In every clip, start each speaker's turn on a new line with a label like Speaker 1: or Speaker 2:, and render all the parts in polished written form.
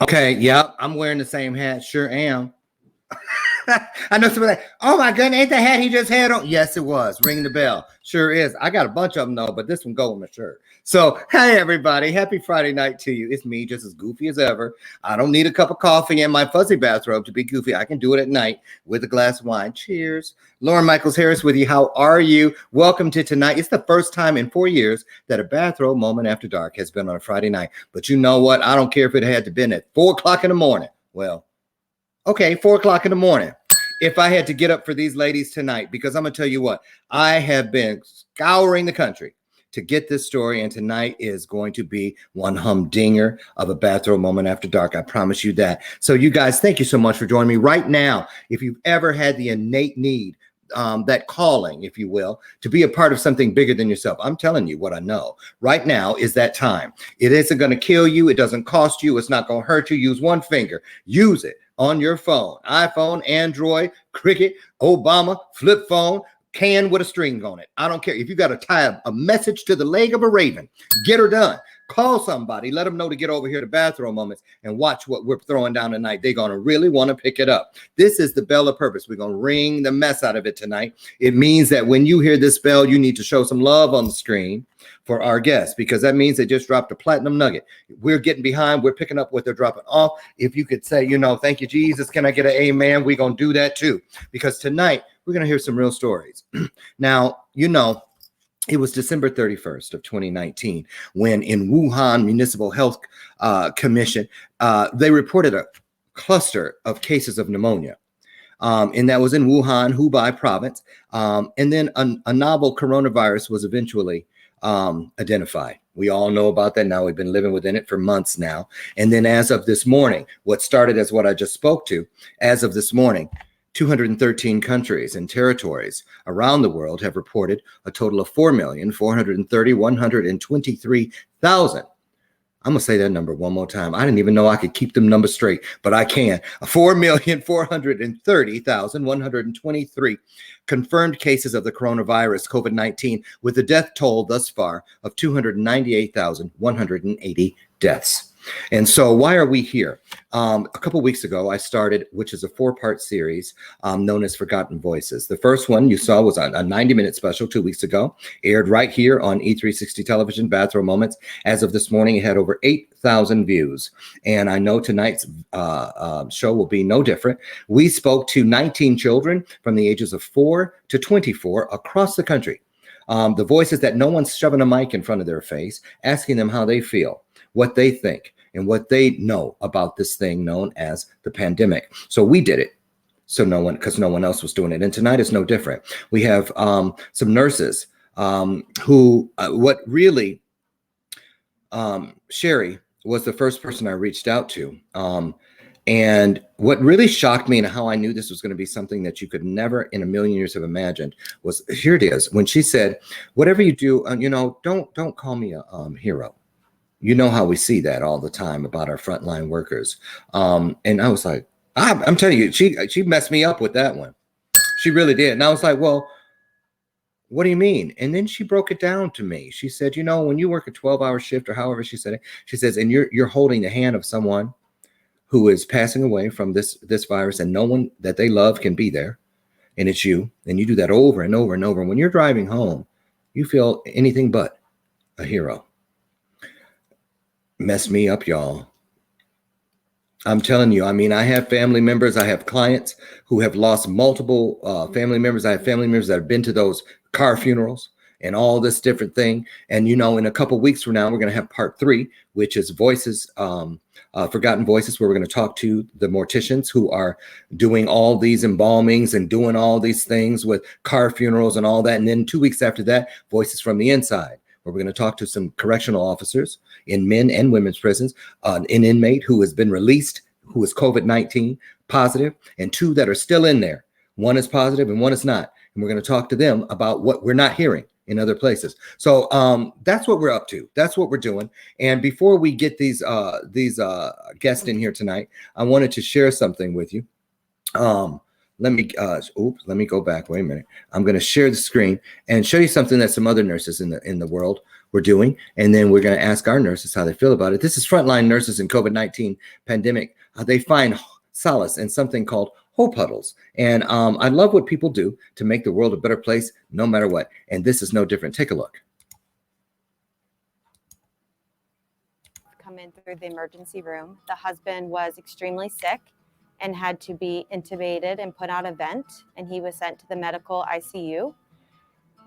Speaker 1: Okay, yep, I'm wearing the same hat. Sure am. I know somebody like, oh my goodness, ain't the hat he just had on? Yes, it was. Ring the bell. Sure is. I got a bunch of them though, but this one go with my shirt. So, hey everybody, happy Friday night to you. It's me, just as goofy as ever. I don't need a cup of coffee and my fuzzy bathrobe to be goofy. I can do it at night with a glass of wine. Cheers. Loren Michaels Harris with you. How are you? Welcome to tonight. It's the first time in 4 years that a bathrobe moment after dark has been on a Friday night. But you know what? I don't care if it had to been at 4 o'clock in the morning. Well, okay, 4 o'clock in the morning. If I had to get up for these ladies tonight, because I'm going to tell you what, I have been scouring the country to get this story, and tonight is going to be one humdinger of a bathrobe moment after dark. I promise you that. So you guys, thank you so much for joining me right now. If you've ever had the innate need, that calling, if you will, to be a part of something bigger than yourself, I'm telling you what I know. Right now is that time. It isn't going to kill you. It doesn't cost you. It's not going to hurt you. Use one finger. Use it on your phone, iPhone, Android, Cricket, Obama, flip phone, can with a string on it. I don't care. If you got to tie a message to the leg of a raven, get her done. Call somebody, let them know to get over here to Bathrobe Moments and watch what we're throwing down tonight. They're going to really want to pick it up. This is the bell of purpose. We're going to ring the mess out of it tonight. It means that when you hear this bell, you need to show some love on the screen for our guests, because that means they just dropped a platinum nugget. We're getting behind. We're picking up what they're dropping off. If you could say, you know, thank you, Jesus. Can I get an amen? We're going to do that too, because tonight we're going to hear some real stories. Now, you know, it was December 31st of 2019 when in Wuhan Municipal Health Commission, they reported a cluster of cases of pneumonia. And that was in Wuhan, Hubei province. And then a novel coronavirus was eventually identified. We all know about that now. We've been living within it for months now. And then as of this morning, what started as what I just spoke to, as of this morning, 213 countries and territories around the world have reported a total of 4,430,123,000. I'm going to say that number one more time. I didn't even know I could keep them numbers straight, but I can. 4,430,123 confirmed cases of the coronavirus, COVID-19, with a death toll thus far of 298,180 deaths. And so why are we here? A couple weeks ago, I started, which is a 4-part series known as Forgotten Voices. The first one you saw was a 90-minute special 2 weeks ago, aired right here on E360 Television, Bathrobe Moments. As of this morning, it had over 8,000 views. And I know tonight's show will be no different. We spoke to 19 children from the ages of 4 to 24 across the country. The voices that no one's shoving a mic in front of their face, asking them how they feel, what they think, and what they know about this thing known as the pandemic. So we did it. So because no one else was doing it. And tonight is no different. We have some nurses who, what really, Sherry was the first person I reached out to. And what really shocked me and how I knew this was going to be something that you could never in a million years have imagined was, here it is, when she said, whatever you do, don't call me a hero. You know how we see that all the time about our frontline workers. And I was like, I'm telling you, she messed me up with that one. She really did. And I was like, well, what do you mean? And then she broke it down to me. She said, when you work a 12-hour shift or however she said it, she says, and you're holding the hand of someone who is passing away from this virus and no one that they love can be there. And it's you. And you do that over and over and over. When you're driving home, you feel anything but a hero. Messed me up, y'all. I'm telling you, I have family members, I have clients who have lost multiple family members. I have family members that have been to those car funerals and all this different thing. And, in a couple of weeks from now, we're going to have part 3, which is voices, forgotten voices, where we're going to talk to the morticians who are doing all these embalmings and doing all these things with car funerals and all that. And then 2 weeks after that, voices from the inside, where we're going to talk to some correctional officers in men and women's prisons, an inmate who has been released, who is COVID-19 positive, and 2 that are still in there. One is positive and one is not. And we're going to talk to them about what we're not hearing in other places. So that's what we're up to. That's what we're doing. And before we get these guests in here tonight, I wanted to share something with you. Let me go back. Wait a minute. I'm going to share the screen and show you something that some other nurses in the world were doing. And then we're going to ask our nurses how they feel about it. This is frontline nurses in COVID-19 pandemic. They find solace in something called hope huddles. And I love what people do to make the world a better place, no matter what. And this is no different. Take a look.
Speaker 2: Come in through the emergency room. The husband was extremely sick and had to be intubated and put on a vent, and he was sent to the medical ICU.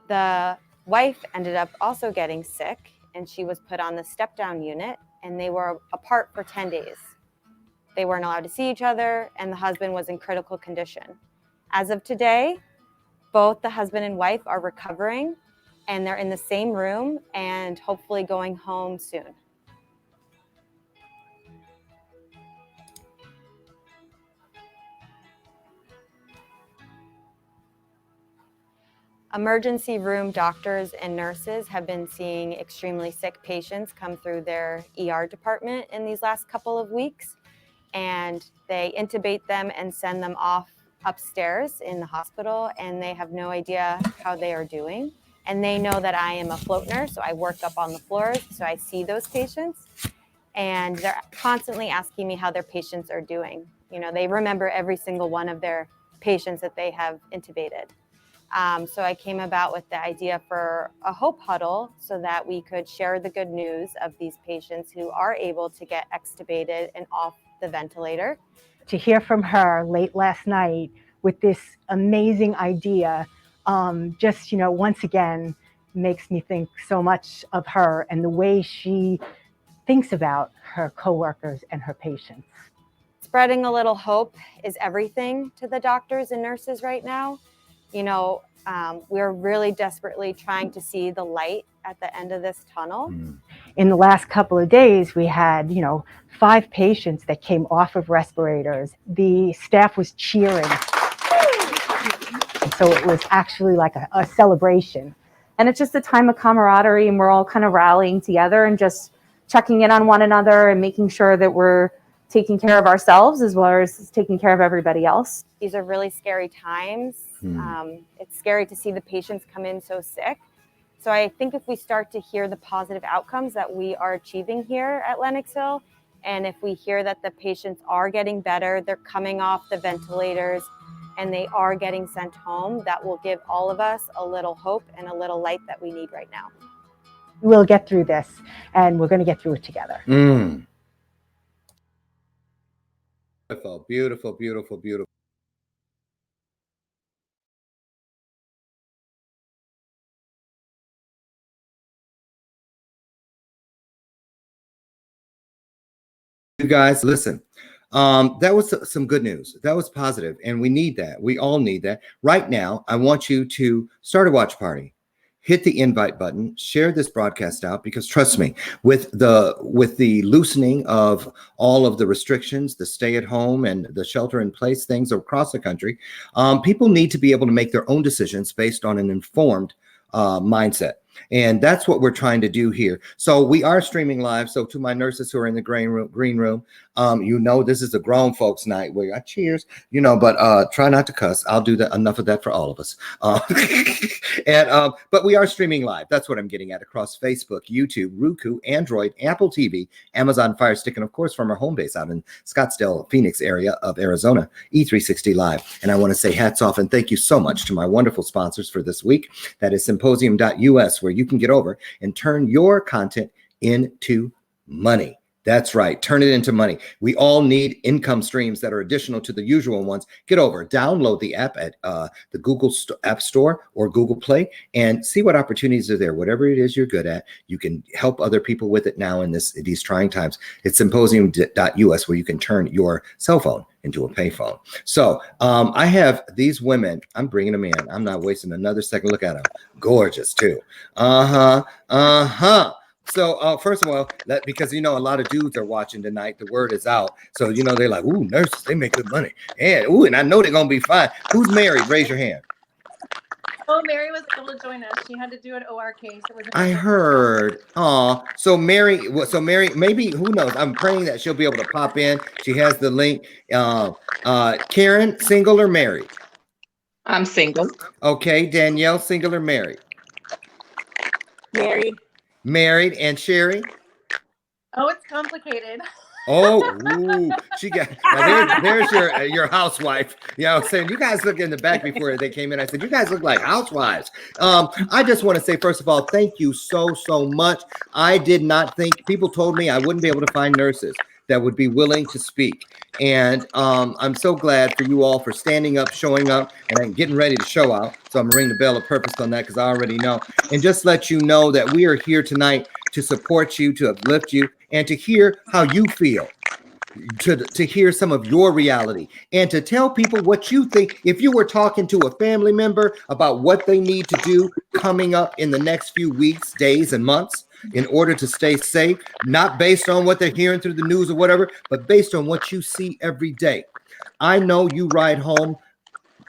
Speaker 2: The wife ended up also getting sick, and she was put on the step-down unit, and they were apart for 10 days. They weren't allowed to see each other, and the husband was in critical condition. As of today, both the husband and wife are recovering, and they're in the same room and hopefully going home soon. Emergency room doctors and nurses have been seeing extremely sick patients come through their ER department in these last couple of weeks, and they intubate them and send them off upstairs in the hospital, and they have no idea how they are doing. And they know that I am a float nurse, so I work up on the floors, so I see those patients, and they're constantly asking me how their patients are doing. They remember every single one of their patients that they have intubated. So I came about with the idea for a hope huddle so that we could share the good news of these patients who are able to get extubated and off the ventilator.
Speaker 3: To hear from her late last night with this amazing idea, once again, makes me think so much of her and the way she thinks about her coworkers and her patients.
Speaker 2: Spreading a little hope is everything to the doctors and nurses right now. We're really desperately trying to see the light at the end of this tunnel.
Speaker 3: In the last couple of days, we had, 5 patients that came off of respirators. The staff was cheering. And so it was actually like a celebration.
Speaker 4: And it's just a time of camaraderie, and we're all kind of rallying together and just checking in on one another and making sure that we're taking care of ourselves as well as taking care of everybody else.
Speaker 2: These are really scary times. It's scary to see the patients come in so sick. So I think if we start to hear the positive outcomes that we are achieving here at Lenox Hill, and if we hear that the patients are getting better, they're coming off the ventilators, and they are getting sent home, that will give all of us a little hope and a little light that we need right now.
Speaker 3: We'll get through this, and we're going to get through it together.
Speaker 1: Beautiful, beautiful, beautiful, beautiful. You guys, listen, That was some good news. That was positive, and we need that. We all need that. Right now, I want you to start a watch party. Hit the invite button, share this broadcast out, because trust me, with the loosening of all of the restrictions, the stay at home and the shelter in place things across the country, people need to be able to make their own decisions based on an informed mindset. And that's what we're trying to do here. So we are streaming live. So to my nurses who are in the green room, this is a grown folks night where I cheers, but try not to cuss. I'll do that. Enough of that for all of us. But we are streaming live. That's what I'm getting at, across Facebook, YouTube, Roku, Android, Apple TV, Amazon Fire Stick, and of course from our home base out in Scottsdale, Phoenix area of Arizona, E360 Live. And I want to say hats off and thank you so much to my wonderful sponsors for this week. That is symposium.us, where you can get over and turn your content into money. That's right. Turn it into money. We all need income streams that are additional to the usual ones. Get over, download the app at the Google App Store or Google Play and see what opportunities are there. Whatever it is you're good at, you can help other people with it now in these trying times. It's symposium.us, where you can turn your cell phone into a payphone. So I have these women. I'm bringing them in. I'm not wasting another second. Look at them. Gorgeous too. So first of all, because a lot of dudes are watching tonight, the word is out. So they're like, ooh, nurses, they make good money. And I know they're gonna be fine. Who's married? Raise your hand.
Speaker 5: Oh, Mary was able to join us. She had to do an OR case.
Speaker 1: I heard. So Mary, maybe, who knows? I'm praying that she'll be able to pop in. She has the link. Karen, single or married?
Speaker 6: I'm single.
Speaker 1: Okay, Danielle, single or married?
Speaker 6: Married.
Speaker 1: Married. And Sherry?
Speaker 5: Oh, it's complicated.
Speaker 1: Oh, ooh, she got, now there's your housewife. I'm saying, you guys look in the back before they came in. I said, you guys look like housewives. I just want to say, first of all, thank you so much. I did not think, people told me I wouldn't be able to find nurses that would be willing to speak. And I'm so glad for you all for standing up, showing up, and I'm getting ready to show out. So I'm gonna ring the bell of purpose on that, because I already know. And just let you know that we are here tonight to support you, to uplift you, and to hear how you feel, to hear some of your reality, and to tell people what you think. If you were talking to a family member about what they need to do coming up in the next few weeks, days, and months in order to stay safe, not based on what they're hearing through the news or whatever, but based on what you see every day. I know you ride home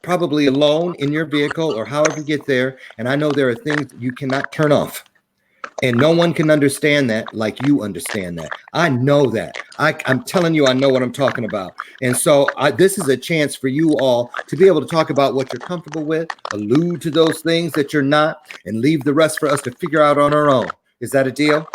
Speaker 1: probably alone in your vehicle or however you get there, and I know there are things you cannot turn off. And no one can understand that like you understand that. I know that. I'm telling you, I know what I'm talking about. And so this is a chance for you all to be able to talk about what you're comfortable with, allude to those things that you're not, and leave the rest for us to figure out on our own. Is that a deal?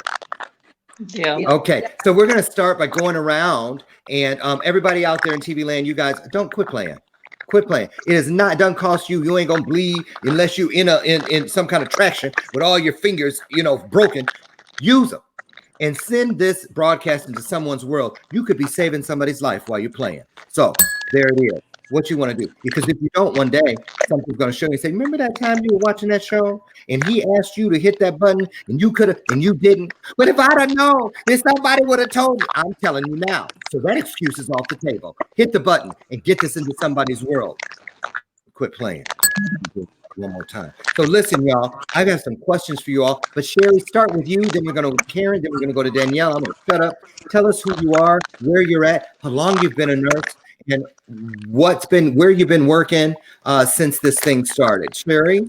Speaker 6: Yeah.
Speaker 1: Okay. So we're going to start by going around, and everybody out there in TV land, you guys don't quit playing. Quit playing. It is not, doesn't cost you. You ain't gonna bleed unless you in some kind of traction with all your fingers, broken. Use them and send this broadcast into someone's world. You could be saving somebody's life while you're playing. So there it is. What you want to do, because if you don't, one day something's going to show you and say, remember that time you were watching that show and he asked you to hit that button and you could have and you didn't. But if I'd have known, then somebody would have told me. I'm telling you now. So that excuse is off the table. Hit the button and get this into somebody's world. Quit playing. One more time. So listen, y'all, I got some questions for you all. But Sherry, start with you. Then we're going to go to Karen. Then we're going to go to Danielle. I'm going to shut up. Tell us who you are, where you're at, how long you've been a nurse, and where you've been working since this thing started. Sherry?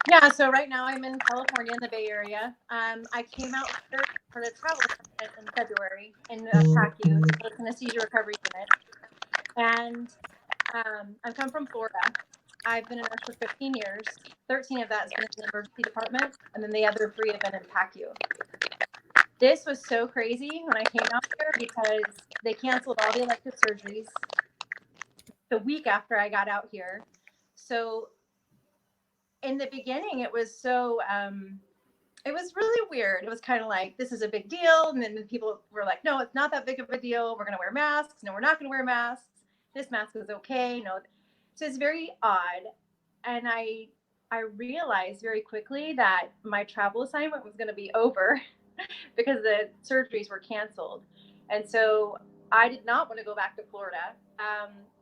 Speaker 5: Yeah, so right now I'm in California in the Bay Area. I came out here for the travel assignment in February in PACU, the anesthesia recovery unit. And I come from Florida. I've been a nurse for 15 years. 13 of that has been in the emergency department, and then the other 3 have been in PACU. This was so crazy when I came out here because they canceled all the elective surgeries the week after I got out here. So in the beginning, it was so, it was really weird. It was kind of like, this is a big deal. And then the people were like, no, it's not that big of a deal. We're going to wear masks. No, we're not going to wear masks. This mask is okay. No. So it's very odd. And I realized very quickly that my travel assignment was going to be over because the surgeries were canceled. And so I did not want to go back to Florida.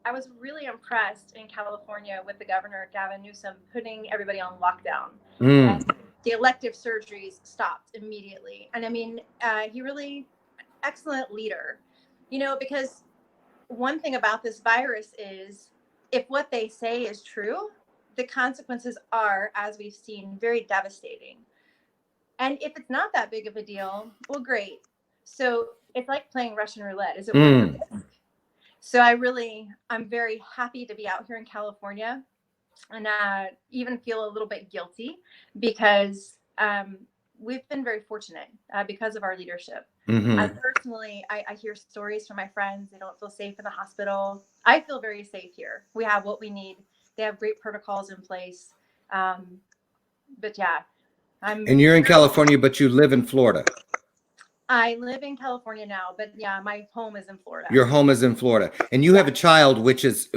Speaker 5: I was really impressed in California with the governor, Gavin Newsom, putting everybody on lockdown.
Speaker 1: Mm.
Speaker 5: And the elective surgeries stopped immediately. And I mean, he really, excellent leader, you know, because one thing about this virus is if what they say is true, the consequences are, as we've seen, very devastating. And if it's not that big of a deal, well, great. So it's like playing Russian roulette. Is it worth the risk? So I'm very happy to be out here in California, and even feel a little bit guilty because we've been very fortunate because of our leadership.
Speaker 1: Mm-hmm.
Speaker 5: I hear stories from my friends. They don't feel safe in the hospital. I feel very safe here. We have what we need. They have great protocols in place. But yeah,
Speaker 1: And you're in California, but you live in Florida.
Speaker 5: I live in California now, but yeah, my home is in Florida.
Speaker 1: Your home is in Florida, and you have a child which is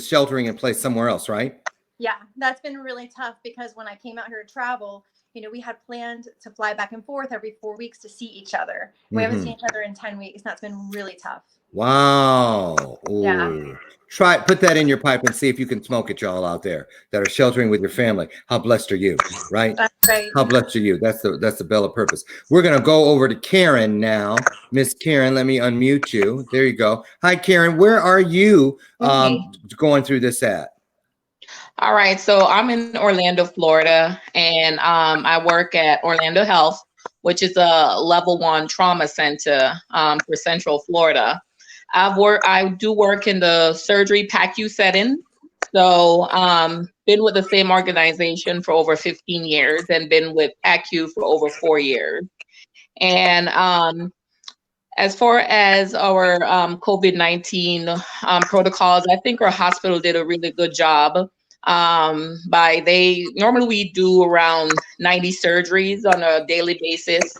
Speaker 1: sheltering in place somewhere else, right?
Speaker 5: Yeah, that's been really tough because when I came out here to travel, you know, we had planned to fly back and forth every 4 weeks to see each other. We haven't seen each other in 10 weeks. And that's been really tough.
Speaker 1: Wow. Ooh.
Speaker 5: Yeah.
Speaker 1: Put that in your pipe and see if you can smoke it, y'all out there that are sheltering with your family. How blessed are you, right?
Speaker 5: That's right.
Speaker 1: How blessed are you? That's the Bella purpose. We're gonna go over to Karen now. Miss Karen, let me unmute you. There you go. Hi, Karen. Where are you going through this at?
Speaker 6: All right. So I'm in Orlando, Florida, and I work at Orlando Health, which is a level 1 trauma center for Central Florida. I do work in the surgery PACU setting. So been with the same organization for over 15 years and been with PACU for over 4 years. And as far as our COVID-19 protocols, I think our hospital did a really good job. Normally we do around 90 surgeries on a daily basis.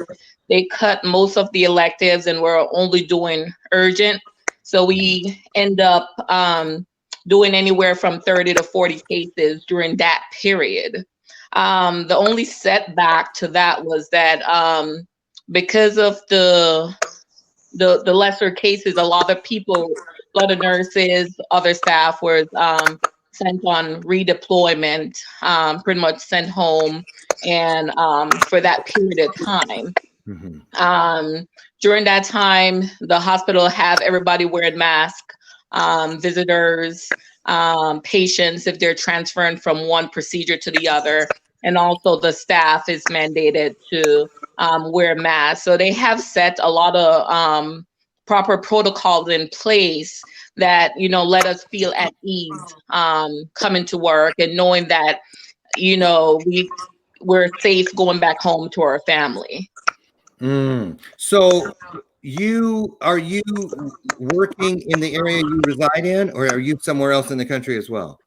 Speaker 6: They cut most of the electives and we're only doing urgent. So we end up doing anywhere from 30 to 40 cases during that period. The only setback to that was that because of the lesser cases, a lot of nurses, other staff were sent on redeployment, pretty much sent home, and for that period of time. During that time, the hospital have everybody wearing masks, visitors, patients, if they're transferring from one procedure to the other, and also the staff is mandated to wear masks. So they have set a lot of proper protocols in place that, you know, let us feel at ease coming to work and knowing that, you know, we're safe going back home to our family.
Speaker 1: So are you working in the area you reside in, or are you somewhere else in the country as well?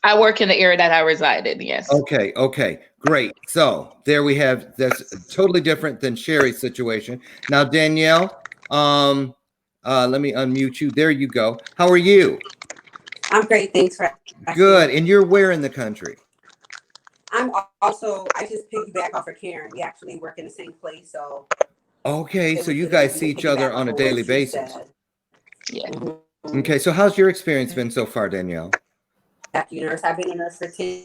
Speaker 6: I work in the area that I reside in, yes.
Speaker 1: Okay, great. So there we have, that's totally different than Sherry's situation. Now, Danielle, let me unmute you. There you go. How are you?
Speaker 7: I'm great. Thanks for asking.
Speaker 1: Good. And you're where in the country?
Speaker 7: I just piggyback off of Karen. We actually work in the same place. So
Speaker 1: okay, so you guys see each other on a daily basis.
Speaker 6: Yeah.
Speaker 1: Okay, so how's your experience been so far, Danielle?
Speaker 7: PACU nurse. I've been a nurse for 10.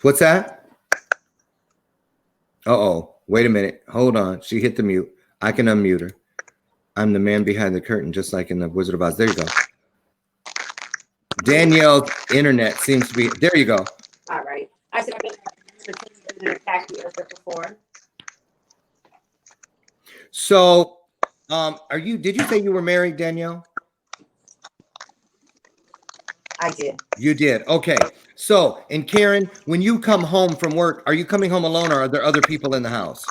Speaker 1: What's that? Uh-oh. Wait a minute. Hold on. She hit the mute. I can unmute her. I'm the man behind the curtain, just like in the Wizard of Oz. There you go. Danielle's internet seems to be, there you go.
Speaker 7: All right. I said I've been for 10 years in PACU nurse before.
Speaker 1: So, did you say you were married, Danielle?
Speaker 7: I did.
Speaker 1: You did. Okay. So, and Karen, when you come home from work, are you coming home alone, or are there other people in the house?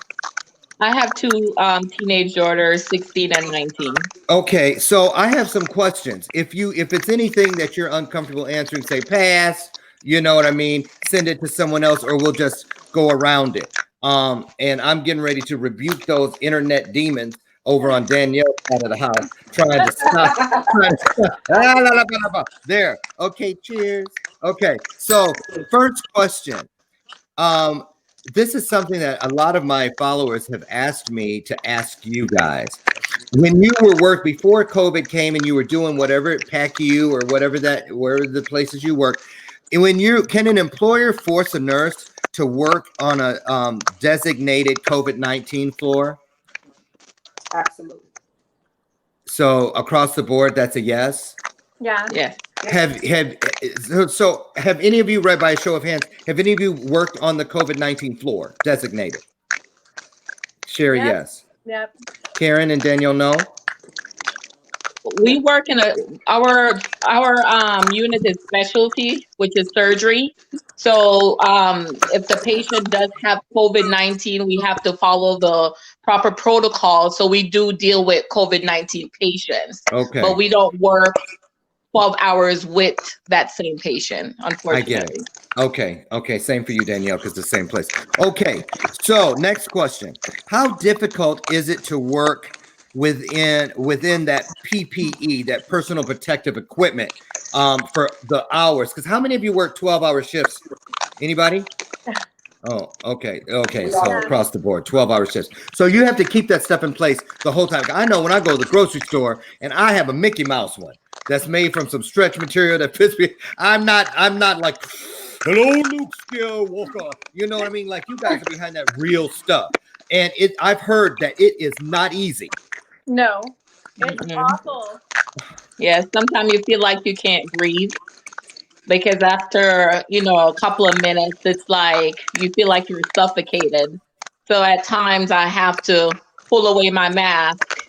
Speaker 6: I have two teenage daughters, 16 and 19.
Speaker 1: Okay, so I have some questions. If it's anything that you're uncomfortable answering, say pass, you know what I mean? Send it to someone else, or we'll just go around it. And I'm getting ready to rebuke those internet demons over on Danielle's side of the house, trying to stop. There. Okay, cheers. Okay, so first question. This is something that a lot of my followers have asked me to ask you guys. when you were before COVID came and you were doing whatever at PACU or whatever the places you work, and can an employer force a nurse to work on a designated COVID-19 floor?
Speaker 7: Absolutely.
Speaker 1: So across the board, that's a yes.
Speaker 5: Yeah.
Speaker 6: Yes.
Speaker 1: Have any of you, right by a show of hands, have any of you worked on the COVID-19 floor designated? Sherry,
Speaker 5: Yep.
Speaker 1: yes.
Speaker 5: Yep.
Speaker 1: Karen and Danielle, no.
Speaker 6: We work in our unit is specialty, which is surgery. So if the patient does have COVID-19, we have to follow the proper protocol. So we do deal with COVID-19 patients,
Speaker 1: Okay.
Speaker 6: but we don't work 12 hours with that same patient, unfortunately.
Speaker 1: I get it. Okay. Same for you, Danielle, because the same place. Okay. So next question. How difficult is it to work within that PPE, that personal protective equipment, for the hours? Because how many of you work 12-hour shifts? Anybody? Oh, okay. So across the board, 12-hour shifts. So you have to keep that stuff in place the whole time. I know when I go to the grocery store and I have a Mickey Mouse one that's made from some stretch material that fits me. I'm not like, hello, Luke Skywalker. You know what I mean? Like, you guys are behind that real stuff. And I've heard that it is not easy.
Speaker 5: No, it's awful.
Speaker 6: Yeah, sometimes you feel like you can't breathe because after, a couple of minutes, it's like you feel like you're suffocated. So at times I have to pull away my mask,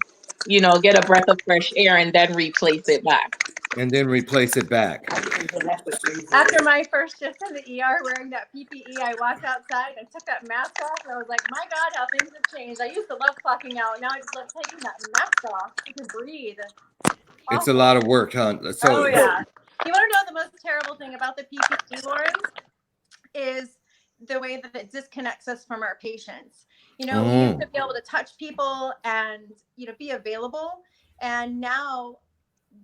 Speaker 6: get a breath of fresh air and then replace it back.
Speaker 5: After my first shift in the ER wearing that PPE, I walked outside and took that mask off, and I was like, my God, how things have changed. I used to love clocking out. Now I just love taking that mask off to breathe.
Speaker 1: It's a lot of work, huh?
Speaker 5: Oh, yeah. You want to know the most terrible thing about the PPE, Loren? Is the way that it disconnects us from our patients. We used to be able to touch people and, be available. And now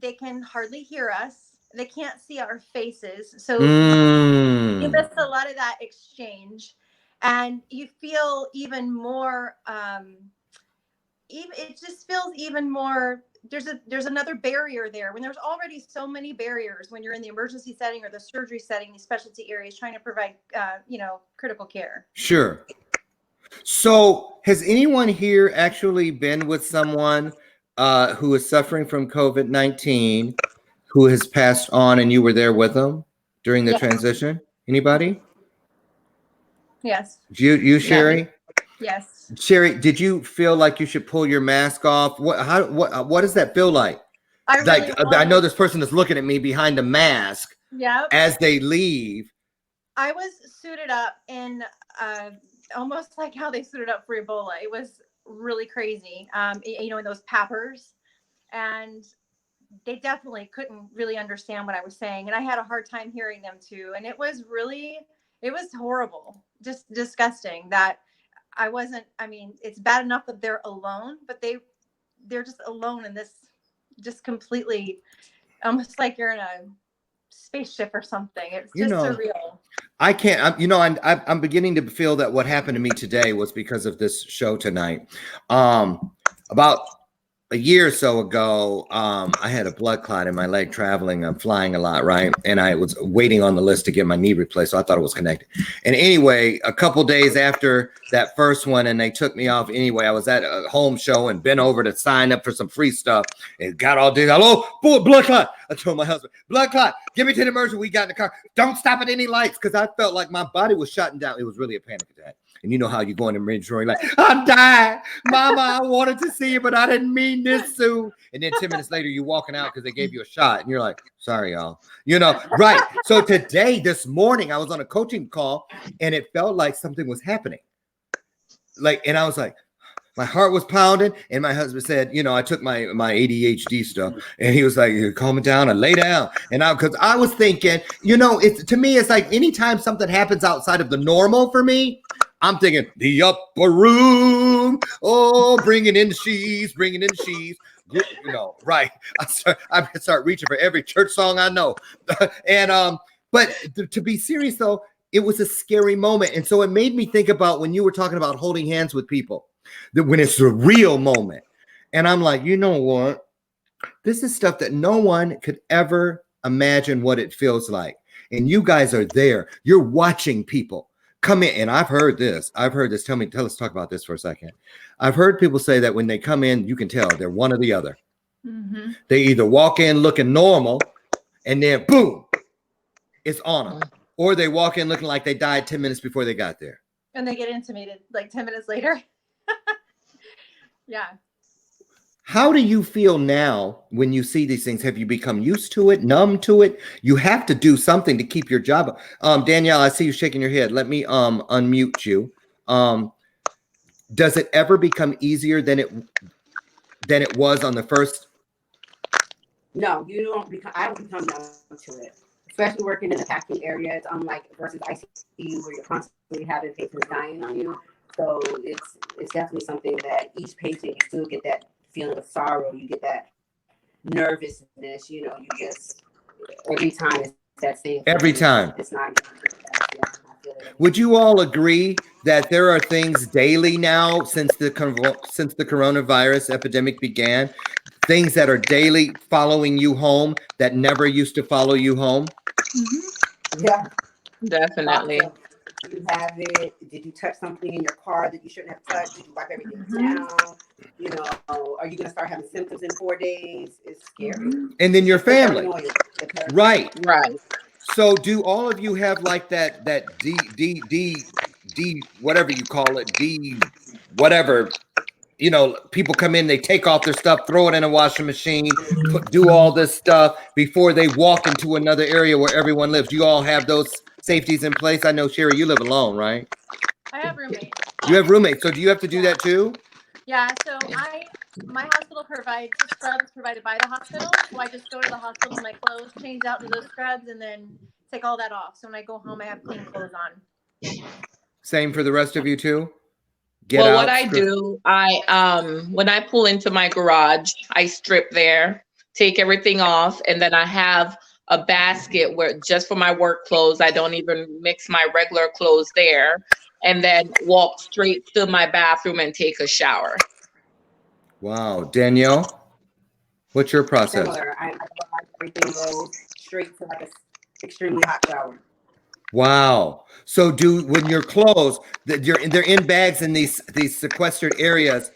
Speaker 5: they can hardly hear us. They can't see our faces. So you miss a lot of that exchange. And you feel even more, it just feels even more, there's another barrier there when there's already so many barriers when you're in the emergency setting or the surgery setting, these specialty areas trying to provide, critical care.
Speaker 1: Sure. So has anyone here actually been with someone who is suffering from COVID-19 who has passed on and you were there with them during the transition? Anybody?
Speaker 5: Yes.
Speaker 1: You Sherry?
Speaker 5: Yes.
Speaker 1: Sherry, did you feel like you should pull your mask off? What does that feel like? I know this person is looking at me behind the mask as they leave.
Speaker 5: I was suited up in almost like how they suited up for Ebola. It was really crazy. In those pappers, and they definitely couldn't really understand what I was saying. And I had a hard time hearing them too. And it was horrible, just disgusting that it's bad enough that they're alone, but they're just alone in this, just completely, almost like you're in a spaceship or something. It's just surreal.
Speaker 1: I can't, I'm beginning to feel that what happened to me today was because of this show tonight. About a year or so ago, I had a blood clot in my leg traveling. I'm flying a lot, right? And I was waiting on the list to get my knee replaced, so I thought it was connected. And anyway, a couple days after that first one, and they took me off anyway, I was at a home show and bent over to sign up for some free stuff and got all dizzy. Hello, boy, blood clot. I told my husband, blood clot, get me to the emergency. We got in the car. Don't stop at any lights, because I felt like my body was shutting down. It was really a panic attack. And you know how you go in the emergency room, like, I'm dying. Mama, I wanted to see you, but I didn't mean this soon. And then 10 minutes later, you're walking out because they gave you a shot. And you're like, sorry, y'all. Right. So this morning, I was on a coaching call, and it felt like something was happening. And I was like, my heart was pounding. And my husband said, I took my ADHD stuff. And he was like, calm it down and lay down. And because I was thinking, to me, it's like anytime something happens outside of the normal for me, I'm thinking the upper room. Oh, bringing in the sheaves. Right. I start reaching for every church song I know. And but to be serious though, it was a scary moment. And so it made me think about when you were talking about holding hands with people, that when it's the real moment. And I'm like, you know what? This is stuff that no one could ever imagine what it feels like. And you guys are there. You're watching people come in. And I've heard this. Tell us talk about this for a second. I've heard people say that when they come in, you can tell they're one or the other.
Speaker 5: Mm-hmm.
Speaker 1: They either walk in looking normal and then boom, it's on them. Or they walk in looking like they died 10 minutes before they got there.
Speaker 5: And they get intubated like 10 minutes later. Yeah.
Speaker 1: How do you feel now when you see these things? Have you become used to it, numb to it? You have to do something to keep your job. Danielle, I see you shaking your head. Let me unmute you. Does it ever become easier than it was on the first?
Speaker 7: No, you don't become. I don't become numb to it, especially working in the packing area. It's unlike versus ICU where you're constantly having patients dying on you. So it's definitely something that each patient, you still get that feeling of sorrow. You get that nervousness. You know, you just every time it's that same.
Speaker 1: Every time.
Speaker 7: It's not. Yeah, I feel it.
Speaker 1: Would you all agree that there are things daily now since the coronavirus epidemic began, things that are daily following you home that never used to follow you home?
Speaker 5: Mm-hmm.
Speaker 7: Yeah,
Speaker 6: Definitely.
Speaker 7: did you have it? Did you touch something in your car that you shouldn't have touched? Did you wipe everything down? You know, are you going to start having symptoms in 4 days? It's scary.
Speaker 1: And then your family. Right.
Speaker 6: Right.
Speaker 1: So do all of you have like that D whatever you call it, D whatever, you know, people come in, they take off their stuff, throw it in a washing machine, do all this stuff before they walk into another area where everyone lives. Do you all have those safeties in place? I know, Sherry, you live alone, right?
Speaker 5: I have roommates.
Speaker 1: You have roommates. So do you have to do that too?
Speaker 5: Yeah, so my hospital provides scrubs provided by the hospital. So I just go to the hospital in my clothes, change out to those scrubs, and then take all that off. So when I go home, I have clean clothes on.
Speaker 1: Same for the rest of you too?
Speaker 6: What I do, when I pull into my garage, I strip there, take everything off, and then I have a basket where just for my work clothes. I don't even mix my regular clothes there, and then walk straight to my bathroom and take a shower.
Speaker 1: Wow. Danielle, what's your process?
Speaker 7: Similar. I everything goes straight to like an extremely hot shower.
Speaker 1: Wow. So when your clothes that they're in bags in these sequestered areas,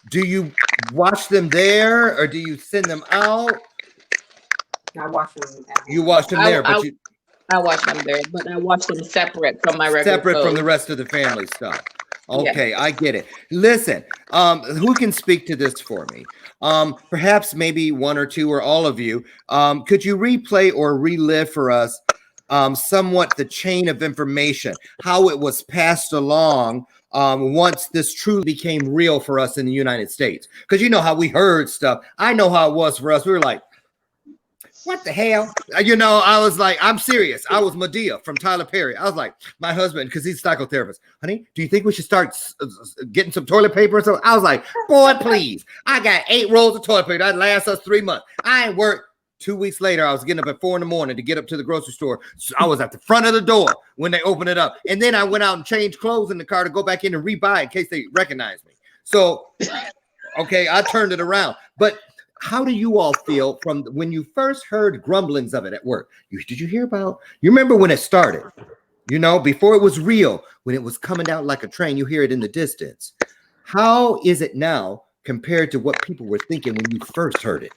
Speaker 1: do you wash them there or do you send them out?
Speaker 7: I wash them.
Speaker 1: You wash them there, but
Speaker 6: I wash them there, but I wash them separate from my regular
Speaker 1: separate
Speaker 6: clothes.
Speaker 1: from the rest of the family stuff. Okay, yeah. I get it. Listen, who can speak to this for me? Perhaps maybe one or two or all of you. Could you replay or relive for us somewhat the chain of information, how it was passed along once this truly became real for us in the United States? Because you know how we heard stuff. I know how it was for us. We were like, what the hell? You know, I was like, I'm serious. I was Medea from Tyler Perry. I was like, my husband, because he's a psychotherapist. Honey, do you think we should start getting some toilet paper or something? I was like, boy, please. I got 8 rolls of toilet paper. That lasts us 3 months. I ain't worked. 2 weeks later, I was getting up at 4 a.m. to get up to the grocery store. So I was at the front of the door when they opened it up. And then I went out and changed clothes in the car to go back in and rebuy in case they recognized me. So, okay, I turned it around. But how do you all feel from when you first heard grumblings of it at work? Did you hear about? You remember when it started? You know, before it was real, when it was coming down like a train, you hear it in the distance. How is it now compared to what people were thinking when you first heard it?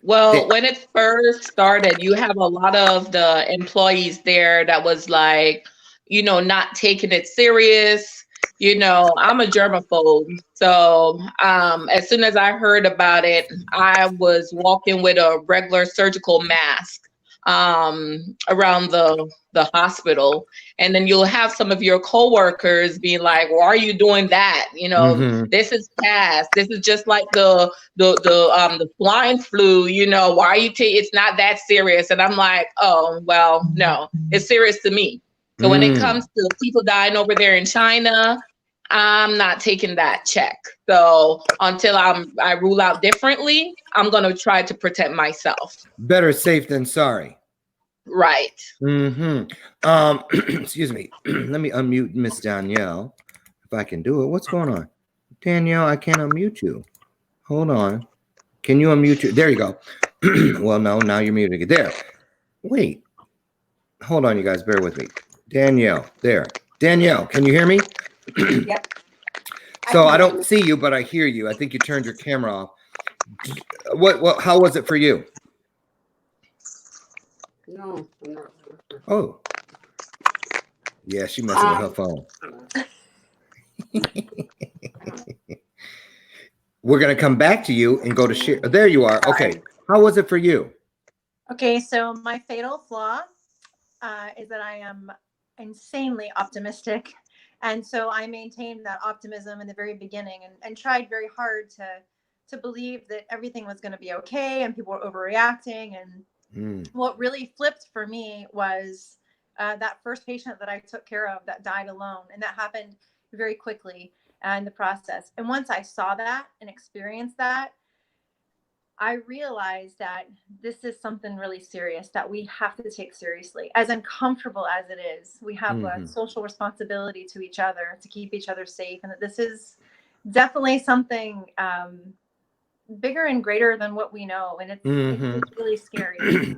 Speaker 6: Well, when it first started, you have a lot of the employees there that was like, you know, not taking it serious. You know, I'm a germaphobe. So as soon as I heard about it, I was walking with a regular surgical mask around the hospital. And then you'll have some of your coworkers being like, why are you doing that? You know, this is past. This is just like the swine flu, you know, why are you it's not that serious. And I'm like, oh, well, no, it's serious to me. So when it comes to people dying over there in China, I'm not taking that check. So until I rule out differently, I'm going to try to protect myself.
Speaker 1: Better safe than sorry.
Speaker 6: Right.
Speaker 1: Excuse me. Let me unmute Miss Danielle if I can do it. What's going on? Danielle, I can't unmute you. Hold on. Can you unmute you? There you go. Well, no, now you're muted again. There. Wait. Hold on, you guys. Bear with me. Danielle. There. Danielle, can you hear me?
Speaker 7: Yep.
Speaker 1: So I don't see you, but I hear you. I think you turned your camera off. What how was it for you?
Speaker 7: No.
Speaker 1: Oh. Yeah, she messing with her phone. We're going to come back to you and go to share. There you are. Okay. How was it for you?
Speaker 5: Okay, so my fatal flaw is that I am insanely optimistic. And so I maintained that optimism in the very beginning and tried very hard to believe that everything was going to be okay and people were overreacting. And what really flipped for me was that first patient that I took care of that died alone. And that happened very quickly in the process. And once I saw that and experienced that, I realized that this is something really serious that we have to take seriously. As uncomfortable as it is, we have a social responsibility to each other to keep each other safe. And that this is definitely something bigger and greater than what we know. And it's really scary.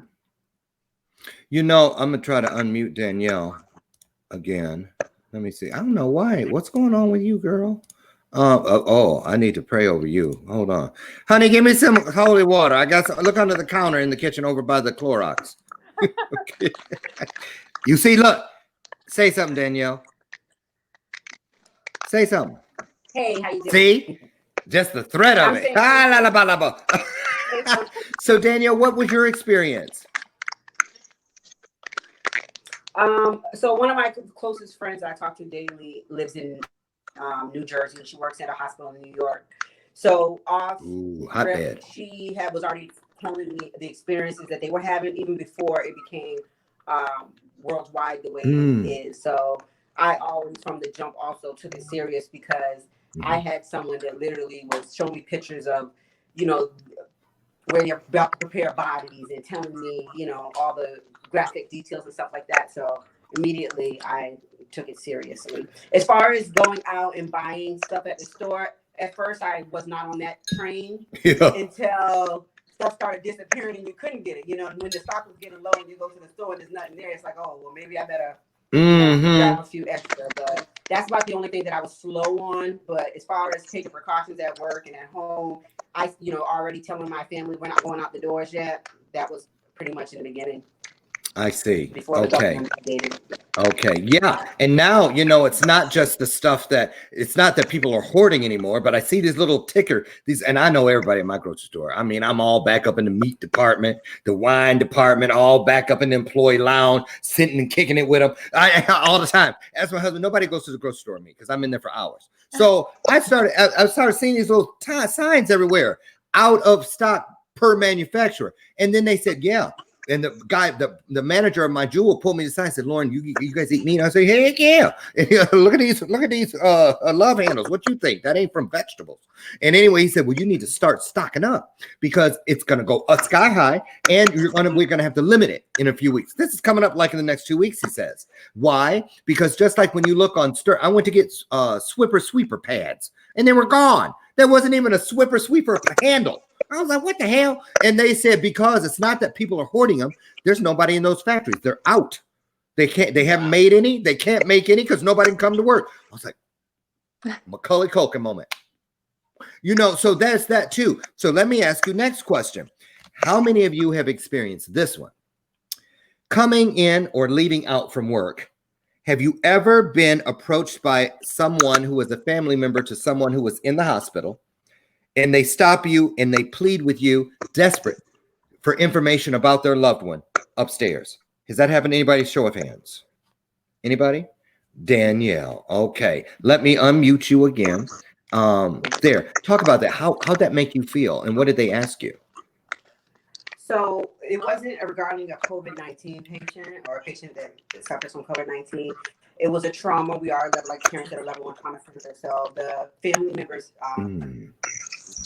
Speaker 1: You know, I'm going to try to unmute Danielle again. Let me see. I don't know why. What's going on with you, girl? I need to pray over you. Hold on. Honey, give me some holy water. I got some, look under the counter in the kitchen over by the Clorox. Okay. You see, look. Say something, Danielle. Say something.
Speaker 7: Hey, how you doing?
Speaker 1: See? Just the threat of it. So, Danielle, what was your experience?
Speaker 7: So one of my closest friends I talk to daily lives in New Jersey. She works at a hospital in New York. So
Speaker 1: hotbed.
Speaker 7: She was already telling me the experiences that they were having even before it became worldwide the way it is. So I always from the jump also took it serious because I had someone that literally was showing me pictures of, where you're about to prepare bodies and telling me, all the graphic details and stuff like that. So immediately I took it seriously. As far as going out and buying stuff at the store, at first I was not on that train until stuff started disappearing and you couldn't get it. When the stock was getting low and you go to the store and there's nothing there, it's like, oh, well, maybe I better grab a few extra. But that's about the only thing that I was slow on. But as far as taking precautions at work and at home, I, already telling my family we're not going out the doors yet. That was pretty much in the beginning.
Speaker 1: I see.
Speaker 7: Before
Speaker 1: Okay. Yeah. And now, it's not just the stuff it's not that people are hoarding anymore, but I see these little and I know everybody at my grocery store. I mean, I'm all back up in the meat department, the wine department, all back up in the employee lounge, sitting and kicking it with them all the time. As my husband, nobody goes to the grocery store with me because I'm in there for hours. So I started seeing these little signs everywhere, out of stock per manufacturer. And then they said, yeah. And the guy, the manager of my Jewel pulled me aside and said, Loren, you guys eat meat? I say, heck yeah. And look at these love handles. What you think? That ain't from vegetables. And anyway, he said, well, you need to start stocking up because it's going to go sky high and we're going to have to limit it in a few weeks. This is coming up like in the next 2 weeks, he says. Why? Because just like when you look on I went to get Swipper sweeper pads and they were gone. There wasn't even a Swipper sweeper handle. I was like, what the hell? And they said, because it's not that people are hoarding them. There's nobody in those factories. They're out. They haven't made any. They can't make any because nobody can come to work. I was like, Macaulay Culkin moment. So that's that too. So let me ask you next question. How many of you have experienced this one? Coming in or leaving out from work. Have you ever been approached by someone who was a family member to someone who was in the hospital? And they stop you and they plead with you, desperate for information about their loved one upstairs. Has that happened to anybody? Show of hands. Anybody? Danielle. Okay. Let me unmute you again. There. Talk about that. How'd that make you feel? And what did they ask you?
Speaker 7: So it wasn't regarding a COVID-19 patient or a patient that suffers from COVID-19. It was a trauma. We are like parents that are level 1 trauma center. So the family members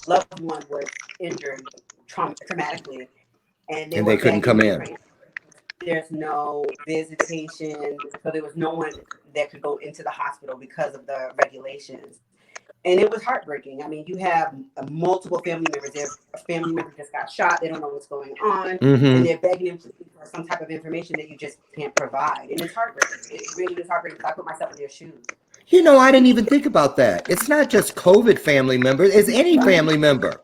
Speaker 7: loved one was injured traumatically, and they couldn't come in. There's no visitation, so there was no one that could go into the hospital because of the regulations. And it was heartbreaking. I mean, you have multiple family members. Their family member just got shot. They don't know what's going on. And they're begging him for some type of information that you just can't provide. And it's heartbreaking. It really is heartbreaking. I put myself in their shoes.
Speaker 1: You know, I didn't even think about that. It's not just COVID family members. It's any family member.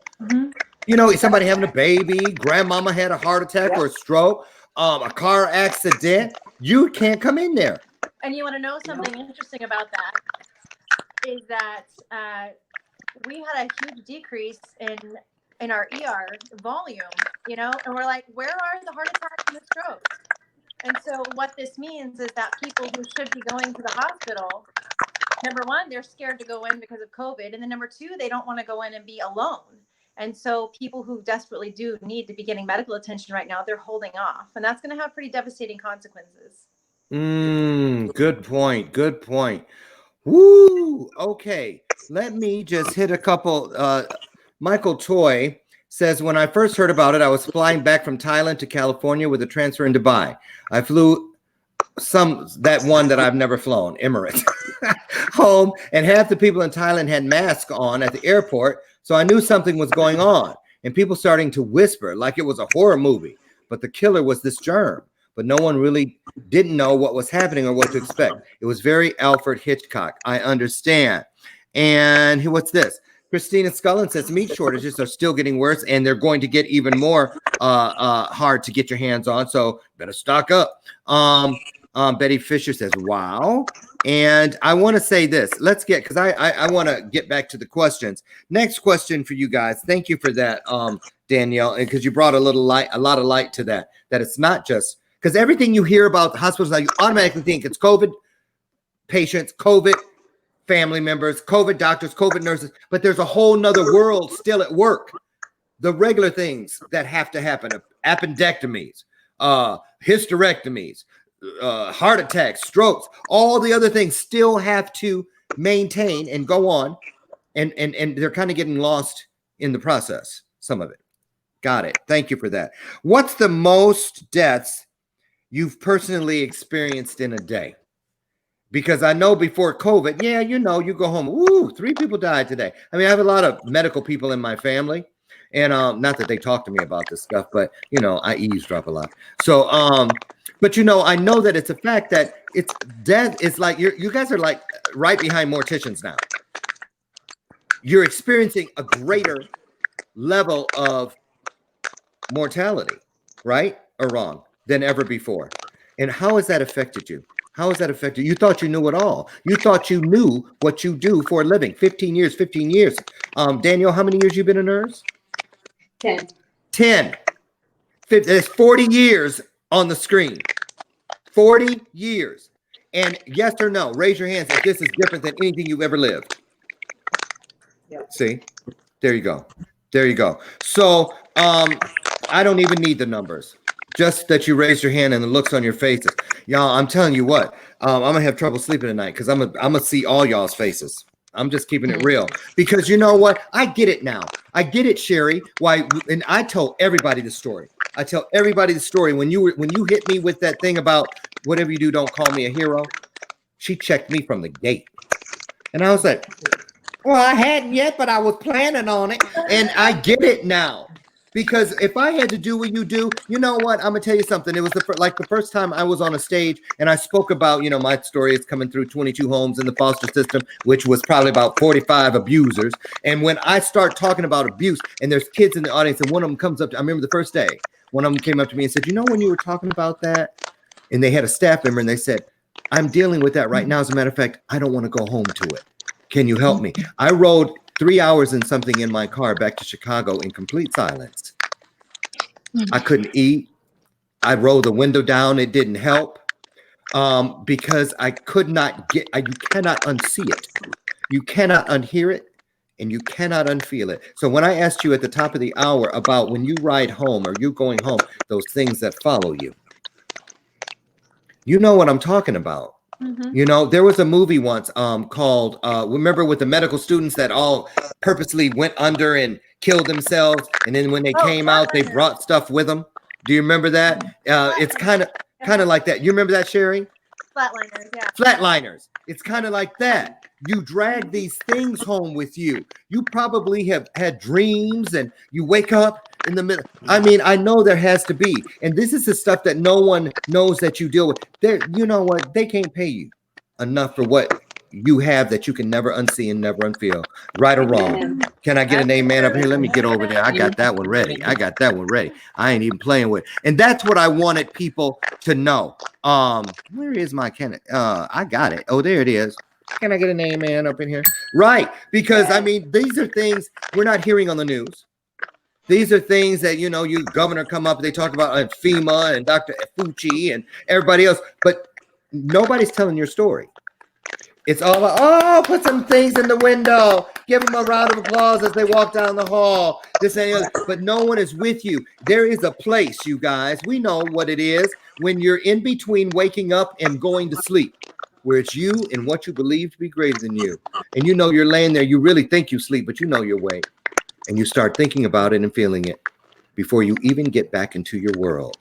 Speaker 1: You know, somebody having a baby, grandmama had a heart attack or a stroke, a car accident. You can't come in there.
Speaker 5: And you want to know something interesting about that is that we had a huge decrease in our ER volume, you know, and we're like, where are the heart attacks and the strokes? And so what this means is that people who should be going to the hospital, number one, they're scared to go in because of COVID. And then number two, they don't want to go in and be alone. And so people who desperately do need to be getting medical attention right now, they're holding off. And that's going to have pretty devastating consequences.
Speaker 1: Good point. Good point. Woo. Okay. Let me just hit a couple. Michael Toy says, when I first heard about it, I was flying back from Thailand to California with a transfer in Dubai. I flew that one that I've never flown, Emirates, home, and half the people in Thailand had masks on at the airport. So I knew something was going on, and people starting to whisper like it was a horror movie, but the killer was this germ. But no one really didn't know what was happening or what to expect. It was very Alfred Hitchcock. I understand. And what's this? Christina Scullin says meat shortages are still getting worse, and they're going to get even more hard to get your hands on. So better stock up. Betty Fisher says, wow. And I want to say this. Let's get, because I want to get back to the questions. Next question for you guys. Thank you for that, Danielle, because you brought a lot of light to that it's not just, because everything you hear about the hospitals now, you automatically think it's COVID patients, COVID family members, COVID doctors, COVID nurses, but there's a whole nother world still at work. The regular things that have to happen, appendectomies, hysterectomies, heart attacks, strokes, all the other things still have to maintain and go on. And they're kind of getting lost in the process, some of it. Got it. Thank you for that. What's the most deaths you've personally experienced in a day? Because I know before COVID, you go home, ooh, 3 people died today. I mean, I have a lot of medical people in my family, and not that they talk to me about this stuff, but I eavesdrop a lot. So, but I know that it's a fact that it's death. It's like you guys are like right behind morticians now. You're experiencing a greater level of mortality, right or wrong, than ever before. And how has that affected you? How has that affected you? You thought you knew it all. You thought you knew what you do for a living. 15 years. Danielle, how many years you been a nurse? 10. There's 40 years on the screen. 40 years. And yes or no, raise your hands if this is different than anything you've ever lived.
Speaker 7: Yep.
Speaker 1: See? There you go. So I don't even need the numbers. Just that you raise your hand and the looks on your faces. Y'all, I'm telling you what, I'm going to have trouble sleeping tonight because I'm going to see all y'all's faces. I'm just keeping it real. Because you know what? I get it now. I get it, Sherry. Why? And I tell everybody the story. When you hit me with that thing about whatever you do, don't call me a hero. She checked me from the gate. And I was like, well, I hadn't yet, but I was planning on it. And I get it now. Because if I had to do what you do, you know what? I'm going to tell you something. It was the first time I was on a stage and I spoke about, my story is coming through 22 homes in the foster system, which was probably about 45 abusers. And when I start talking about abuse and there's kids in the audience and one of them comes up, I remember the first day, one of them came up to me and said, when you were talking about that, and they had a staff member and they said, I'm dealing with that right now. As a matter of fact, I don't want to go home to it. Can you help me? I rode 3 hours and something in my car back to Chicago in complete silence. I couldn't eat. I rolled the window down. It didn't help because I could not you cannot unsee it. You cannot unhear it and you cannot unfeel it. So when I asked you at the top of the hour about when you ride home or you going home, those things that follow you, you know what I'm talking about. Mm-hmm. There was a movie once called, remember with the medical students that all purposely went under and killed themselves. And then when they came out, they brought stuff with them. Do you remember that? It's kind of like that. You remember that, Sherry?
Speaker 5: Flatliners, yeah.
Speaker 1: Flatliners. It's kind of like that. You drag these things home with you. You probably have had dreams and you wake up in the middle. I mean, I know there has to be. And this is the stuff that no one knows that you deal with. There, you know what? They can't pay you enough for what you have that you can never unsee and never unfeel. Right or wrong? Can I get an amen up here? Let me get over there. I got that one ready. I got that one ready. I ain't even playing with it. And that's what I wanted people to know. Where is my I got it. Oh, there it is. Can I get an amen up in here? Right. Because I mean, these are things we're not hearing on the news. These are things that, you know, you governor come up, they talk about FEMA and Dr. Fucci and everybody else, but nobody's telling your story. It's all about, oh, put some things in the window. Give them a round of applause as they walk down the hall. This and the other. But no one is with you. There is a place, you guys. We know what it is when you're in between waking up and going to sleep, where it's you and what you believe to be greater than you. And you know you're laying there. You really think you sleep, but you know you're awake. And you start thinking about it and feeling it before you even get back into your world.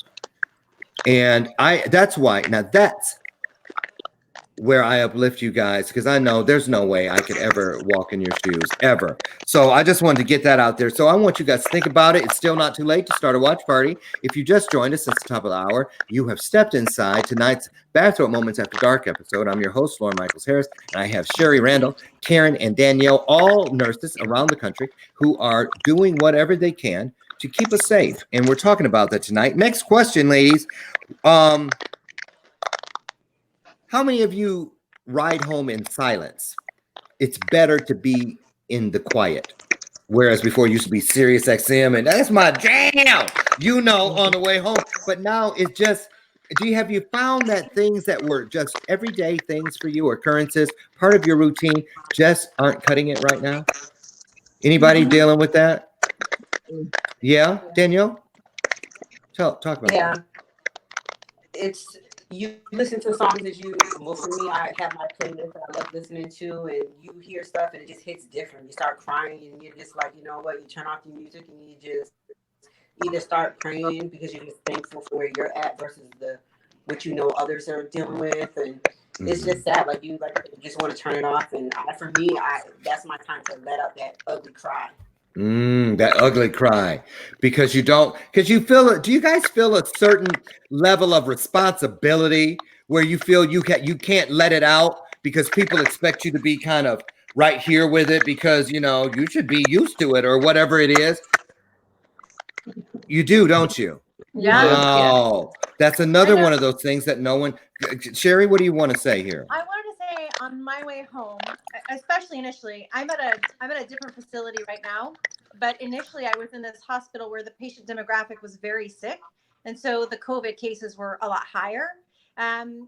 Speaker 1: And that's why, now that's where I uplift you guys, because I know there's no way I could ever walk in your shoes, ever. So I just wanted to get that out there. So I want you guys to think about it. It's still not too late to start a watch party. If you just joined us since the top of the hour, you have stepped inside tonight's Bathrobe Moments After Dark episode. I'm your host, Loren Michaels-Harris, and I have Sherry Randall, Karen, and Danielle, all nurses around the country who are doing whatever they can to keep us safe. And we're talking about that tonight. Next question, ladies. How many of you ride home in silence? It's better to be in the quiet. Whereas before it used to be Sirius XM and that's my jam, you know, on the way home. But now it's just, have you found that things that were just everyday things for you or occurrences, part of your routine, just aren't cutting it right now? Anybody dealing with that? Yeah, Danielle? Talk about that.
Speaker 7: It's, you listen to songs that you, well, for me, I have my playlist that I love listening to, and you hear stuff and it just hits different. You start crying and you're just like, you know what, you turn off your music and you just either start praying because you're just thankful for where you're at versus what you know others are dealing with. And it's just sad, you just want to turn it off. And for me, that's my time to let out that ugly cry.
Speaker 1: That ugly cry, because you feel it. Do you guys feel a certain level of responsibility where you feel you can't let it out because people expect you to be kind of right here with it because, you know, you should be used to it or whatever it is? You do, don't you?
Speaker 5: Yeah.
Speaker 1: Oh, that's another one of those things that no one. Sherry, what do you want to say here?
Speaker 5: I wanted to say on my way home, especially initially, I'm at a different facility right now, but initially I was in this hospital where the patient demographic was very sick, and so the COVID cases were a lot higher. And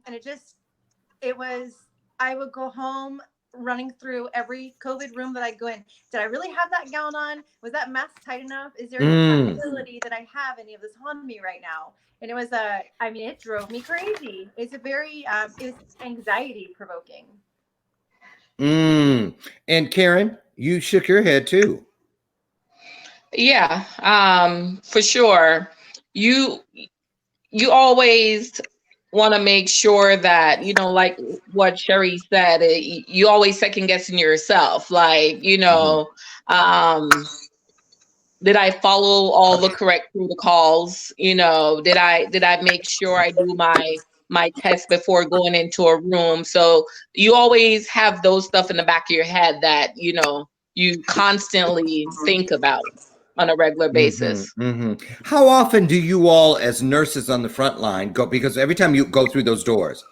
Speaker 5: I would go home running through every COVID room that I go in. Did I really have that gown on? Was that mask tight enough? Is there any possibility that I have any of this on me right now? And it was it drove me crazy. It's it's anxiety provoking.
Speaker 1: And Karen, you shook your head too.
Speaker 6: Yeah, for sure. You always want to make sure that, you know, like what Sherry said, you always second guessing yourself. Like, you know, did I follow all the correct protocols? You know, did I make sure I do my test before going into a room? So you always have those stuff in the back of your head that, you know, you constantly think about on a regular basis.
Speaker 1: How often do you all as nurses on the front line go, because every time you go through those doors,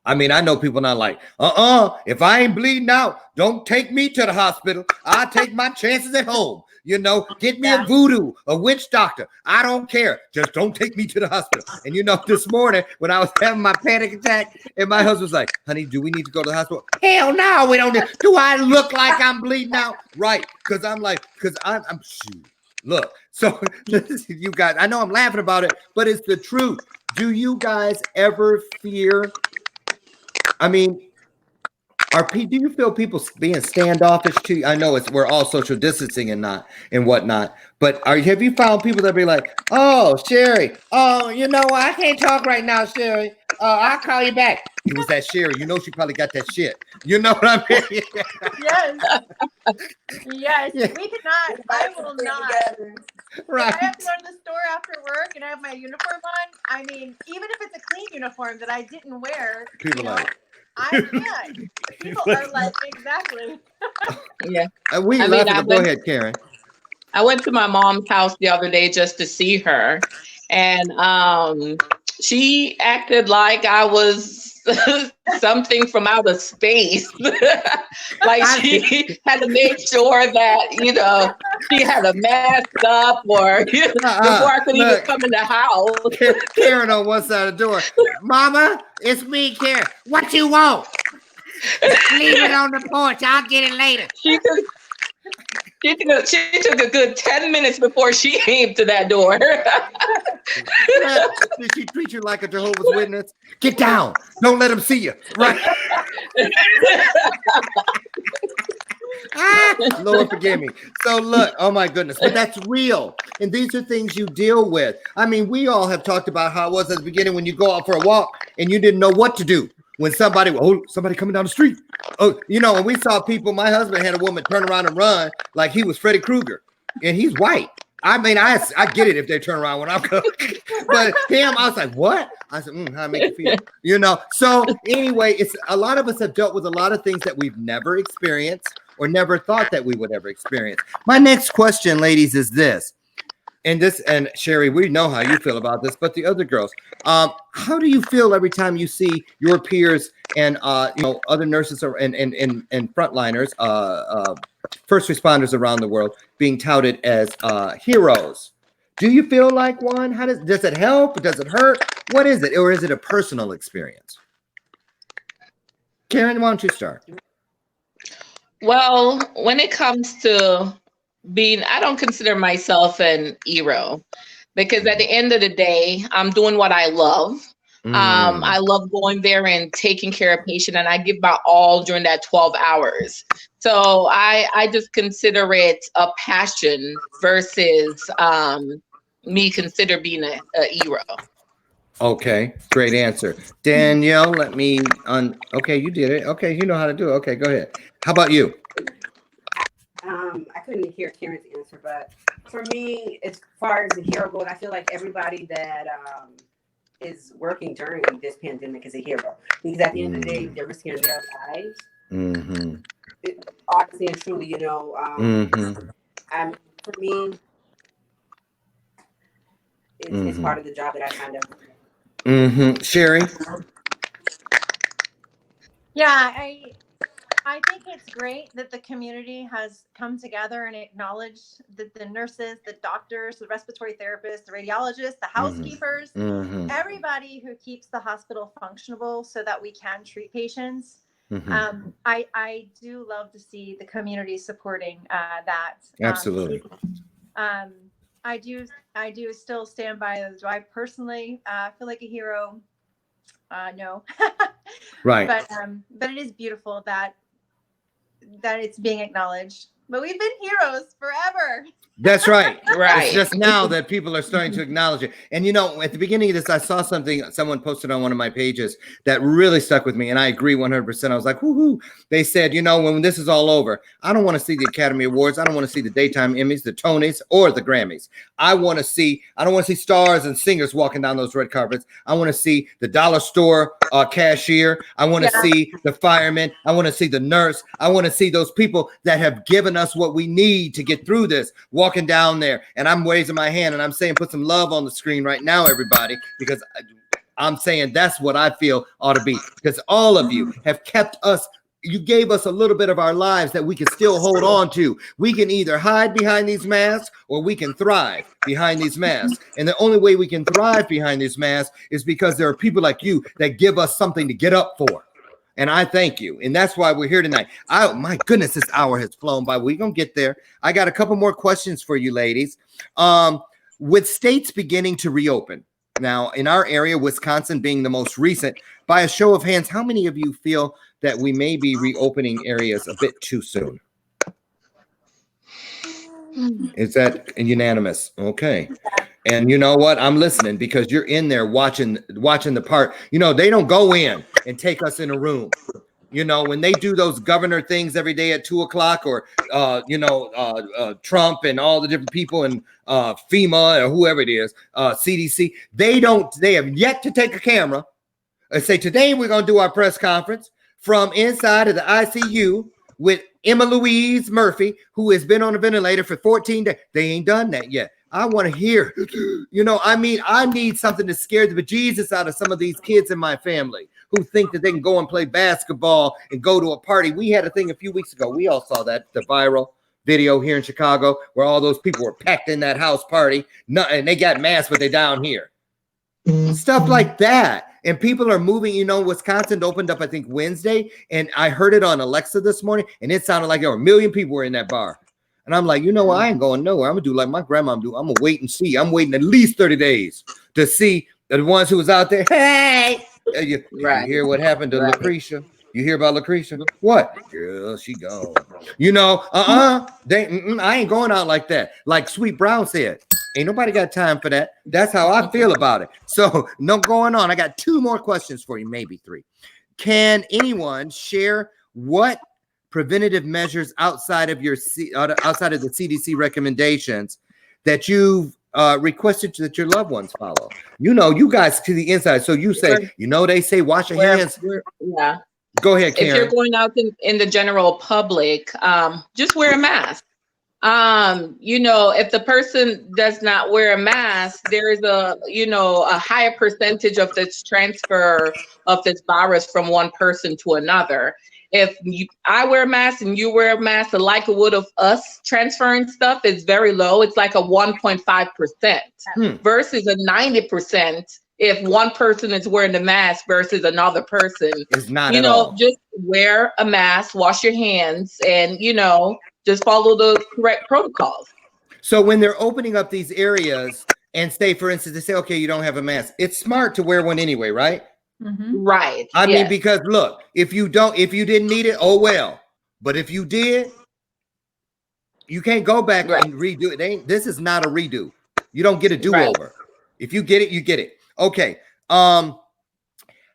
Speaker 1: I mean, I know people not like, if I ain't bleeding out, don't take me to the hospital. I'll take my chances at home. You know, get me a voodoo, a witch doctor. I don't care. Just don't take me to the hospital. And you know, this morning when I was having my panic attack and my husband was like, honey, do we need to go to the hospital? Hell no, we don't. Do I look like I'm bleeding out? Right. Because I'm shoot. Look, so you guys, I know I'm laughing about it, but it's the truth. Do you guys ever fear? I mean, do you feel people being standoffish to you? I know we're all social distancing and whatnot, but have you found people that be like, oh, Sherry, oh, you know, I can't talk right now, Sherry. I'll call you back. It was that Sherry. You know, she probably got that shit. You know what I mean?
Speaker 5: Yes. Yes.
Speaker 1: Yeah.
Speaker 5: We cannot. I will not.
Speaker 1: Right.
Speaker 5: If I have to go to the store after work and I have my uniform on, I mean, even if it's a clean uniform that I didn't wear,
Speaker 1: People
Speaker 5: you know,
Speaker 1: like,
Speaker 5: I can't. People are like, exactly.
Speaker 6: Yeah.
Speaker 1: we
Speaker 6: I
Speaker 1: love
Speaker 6: mean,
Speaker 1: it, but go ahead, Karen.
Speaker 6: I went to my mom's house the other day just to see her, and she acted like I was something from outer space. Like she had to make sure that, you know, she had a mask up or before I could even
Speaker 1: Look,
Speaker 6: come in the house.
Speaker 1: Karen on one side of the door. Mama, it's me, Karen. What you want? Leave it on the porch. I'll get it later.
Speaker 6: She took a good 10 minutes before she came to that door.
Speaker 1: Did she treat you like a Jehovah's Witness? Get down. Don't let them see you. Right. Lord forgive me. So look, oh my goodness, but that's real. And these are things you deal with. I mean, we all have talked about how it was at the beginning when you go out for a walk and you didn't know what to do. When somebody coming down the street. Oh, you know, and we saw people, my husband had a woman turn around and run like he was Freddy Krueger. And he's white. I mean, I get it if they turn around when I'm cooking. But him, I was like, what? I said, how I make you feel? You know, so anyway, it's a lot of us have dealt with a lot of things that we've never experienced or never thought that we would ever experience. My next question, ladies, is this. And Sherry, we know how you feel about this, but the other girls, how do you feel every time you see your peers and you know, other nurses and frontliners, first responders around the world being touted as heroes? Do you feel like one? How does it help? Does it hurt? What is it? Or is it a personal experience? Karen, why don't you start?
Speaker 6: Well, when it comes to I don't consider myself an hero because at the end of the day, I'm doing what I love. I love going there and taking care of patient, and I give my all during that 12 hours. So I just consider it a passion versus me consider being a hero.
Speaker 1: Okay, great answer. Danielle, okay, you did it. Okay, you know how to do it. Okay, go ahead. How about you?
Speaker 7: I couldn't hear Karen's answer, but for me, as far as the hero goes, I feel like everybody that is working during this pandemic is a hero because at the end of the day, they're risking their lives. Honestly and truly, you know, for me, it's part of the job that I kind of.
Speaker 1: Sherry?
Speaker 5: Yeah, I think it's great that the community has come together and acknowledged that the nurses, the doctors, the respiratory therapists, the radiologists, the housekeepers, everybody who keeps the hospital functionable so that we can treat patients. I do love to see the community supporting that.
Speaker 1: Absolutely.
Speaker 5: I do still stand by. Do I personally feel like a hero? No.
Speaker 1: Right.
Speaker 5: But it is beautiful that it's being acknowledged. But we've been heroes forever.
Speaker 1: That's right.
Speaker 6: Right.
Speaker 1: It's just now that people are starting to acknowledge it. And you know, at the beginning of this, I saw something someone posted on one of my pages that really stuck with me. And I agree 100%. I was like, whoo-hoo. They said, you know, when this is all over, I don't want to see the Academy Awards. I don't want to see the daytime Emmys, the Tonys, or the Grammys. I don't want to see stars and singers walking down those red carpets. I want to see the dollar store cashier. I want to see the fireman. I want to see the nurse. I want to see those people that have given us what we need to get through this, walking down there. And I'm raising my hand and I'm saying, put some love on the screen right now, everybody, because I'm saying that's what I feel ought to be, because all of you have kept us. You gave us a little bit of our lives that we can still hold on to. We can either hide behind these masks or we can thrive behind these masks. And the only way we can thrive behind these masks is because there are people like you that give us something to get up for. And I thank you. And that's why we're here tonight. My goodness, this hour has flown by. We're going to get there. I got a couple more questions for you, ladies. With states beginning to reopen, now in our area, Wisconsin being the most recent, by a show of hands, how many of you feel that we may be reopening areas a bit too soon? Is that unanimous? Okay. And you know what? I'm listening because you're in there watching the part. You know, they don't go in and take us in a room. You know, when they do those governor things every day at 2:00, or Trump and all the different people and FEMA or whoever it is, CDC, they have yet to take a camera and say, today we're going to do our press conference from inside of the ICU with Emma Louise Murphy, who has been on a ventilator for 14 days. They ain't done that yet. I want to hear, I need something to scare the bejesus out of some of these kids in my family who think that they can go and play basketball and go to a party. We had a thing a few weeks ago. We all saw that, the viral video here in Chicago, where all those people were packed in that house party, and they got masks, but they down here. Stuff like that. And people are moving. Wisconsin opened up, I think, Wednesday, and I heard it on Alexa this morning, and it sounded like there were 1 million people were in that bar. And I'm like, I ain't going nowhere. I'm going to do like my grandma do. I'm going to wait and see. I'm waiting at least 30 days to see the ones who was out there. Hey! You hear what happened to Lucretia? You hear about Lucretia? What? Girl, she gone. I ain't going out like that. Like Sweet Brown said, ain't nobody got time for that. That's how I feel about it. So no going on. I got 2 more questions for you, maybe 3. Can anyone share what preventative measures outside of the CDC recommendations that you've requested that your loved ones follow? You guys to the inside. So you say, they say wash your hands.
Speaker 6: Yeah.
Speaker 1: Go ahead, Karen.
Speaker 6: If you're going out in the general public, just wear a mask. If the person does not wear a mask, there is a higher percentage of this transfer of this virus from one person to another. If I wear a mask and you wear a mask, the likelihood of us transferring stuff is very low. It's like a 1.5% versus a 90% if one person is wearing the mask versus another person.
Speaker 1: It's not at all.
Speaker 6: Just wear a mask, wash your hands, and, just follow the correct protocols.
Speaker 1: So when they're opening up these areas and say, for instance, they say, okay, you don't have a mask. It's smart to wear one anyway, right?
Speaker 5: Mm-hmm.
Speaker 6: Right.
Speaker 1: I mean, because look, if you didn't need it, oh well. But if you did, you can't go back and redo it. This is not a redo. You don't get a do-over. Right. If you get it, you get it. Okay. How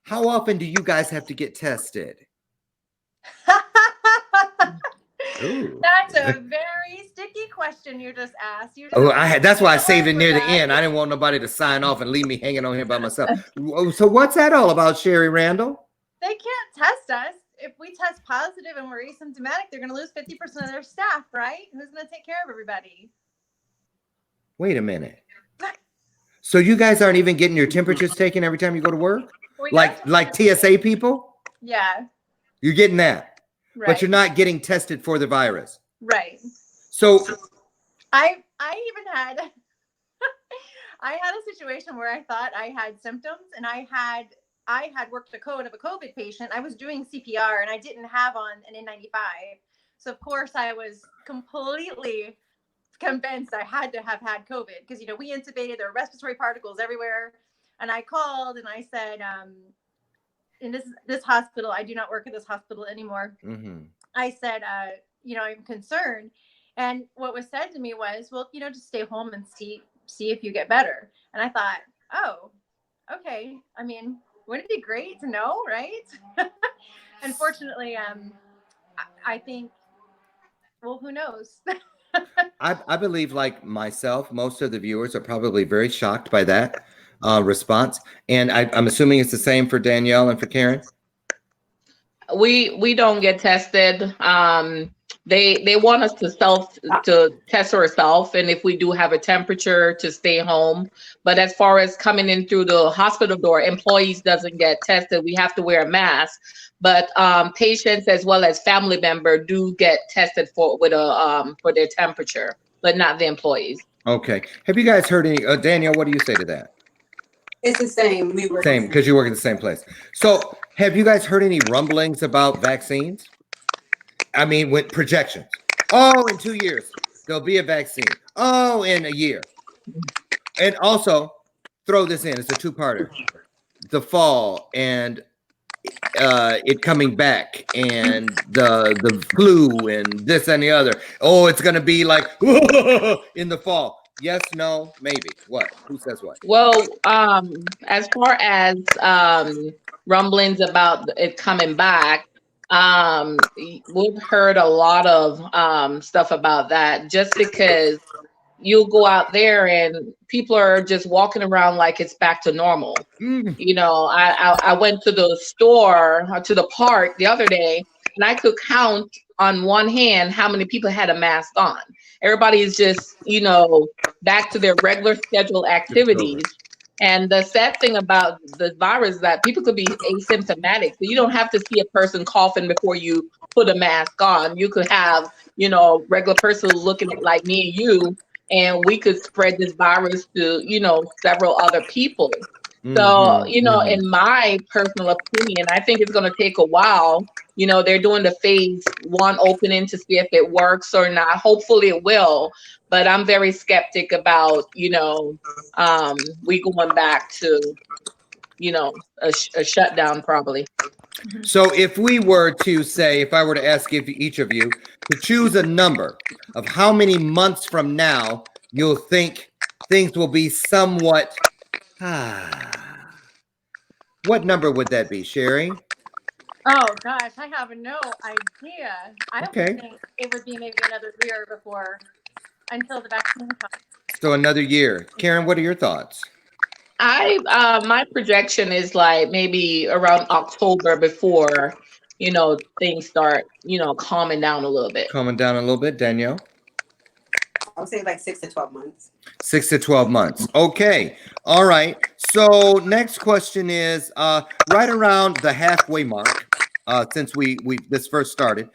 Speaker 1: often do you guys have to get tested?
Speaker 5: Ooh. That's a very sticky question you just asked.
Speaker 1: That's why I saved it near the end. I didn't want nobody to sign off and leave me hanging on here by myself. So what's that all about, Sherry Randall?
Speaker 5: They can't test us. If we test positive and we're asymptomatic, they're going to lose 50% of their staff, right? Who's going to take care of everybody?
Speaker 1: Wait a minute. So you guys aren't even getting your temperatures taken every time you go to work? Like TSA people?
Speaker 5: Yeah.
Speaker 1: You're getting that.
Speaker 5: Right.
Speaker 1: But you're not getting tested for the virus.
Speaker 5: Right.
Speaker 1: So
Speaker 5: I even had I had a situation where I thought I had symptoms, and I had worked the code of a COVID patient. I was doing CPR and I didn't have on an N95. So of course I was completely convinced I had to have had COVID because, we intubated, there were respiratory particles everywhere. And I called and I said, in this hospital, I do not work at this hospital anymore. Mm-hmm. I said, I'm concerned. And what was said to me was, well, just stay home and see if you get better. And I thought, oh, okay. I mean, wouldn't it be great to know, right? Unfortunately, I think, well, who knows?
Speaker 1: I believe, like myself, most of the viewers are probably very shocked by that response. And I'm assuming it's the same for Danielle and for Karen.
Speaker 6: We don't get tested. They want us to test ourselves, and if we do have a temperature, to stay home. But as far as coming in through the hospital door, employees doesn't get tested. We have to wear a mask. But patients as well as family member do get tested for their temperature, but not the employees.
Speaker 1: Okay. Have you guys heard any? Danielle, what do you say to that?
Speaker 7: It's the same. We work
Speaker 1: same because you work in the same place. So, have you guys heard any rumblings about vaccines? I mean, with projections. Oh, in 2 years there'll be a vaccine. Oh, in a year. And also, throw this in. It's a 2-parter. The fall and it coming back, and the flu and this and the other. Oh, it's gonna be like in the fall. Yes, no, maybe. What? Who says what?
Speaker 6: Well, as far as rumblings about it coming back. We've heard a lot of stuff about that just because you'll go out there and people are just walking around like it's back to normal.
Speaker 1: Mm.
Speaker 6: You know, I went to the store to the park the other day and I could count on one hand how many people had a mask on. Everybody is just, you know, back to their regular scheduled activities. And the sad thing about the virus is that people could be asymptomatic. So you don't have to see a person coughing before you put a mask on. You could have, you know, a regular person looking like me and you, and we could spread this virus to, you know, several other people. So, you know, in my personal opinion, I think it's going to take a while. You know, they're doing the phase 1 opening to see if it works or not. Hopefully it will, but I'm very skeptic about, you know, we going back to, you know, a shutdown probably.
Speaker 1: So if we were to say, if I were to ask each of you to choose a number of how many months from now you'll think things will be somewhat, what number would that be, Sherry?
Speaker 5: Oh gosh, I have no idea. I don't
Speaker 1: Okay.
Speaker 5: think it would be maybe another year before until the vaccine comes.
Speaker 1: So another year. Karen, what are your thoughts?
Speaker 6: My projection is like maybe around October before, you know, things start, you know, calming down a little bit.
Speaker 1: Calming down a little bit, Danielle?
Speaker 7: I would say like 6 to 12 months.
Speaker 1: 6 to 12 months. Okay. All right. So next question is right around the halfway mark. Since we this first started,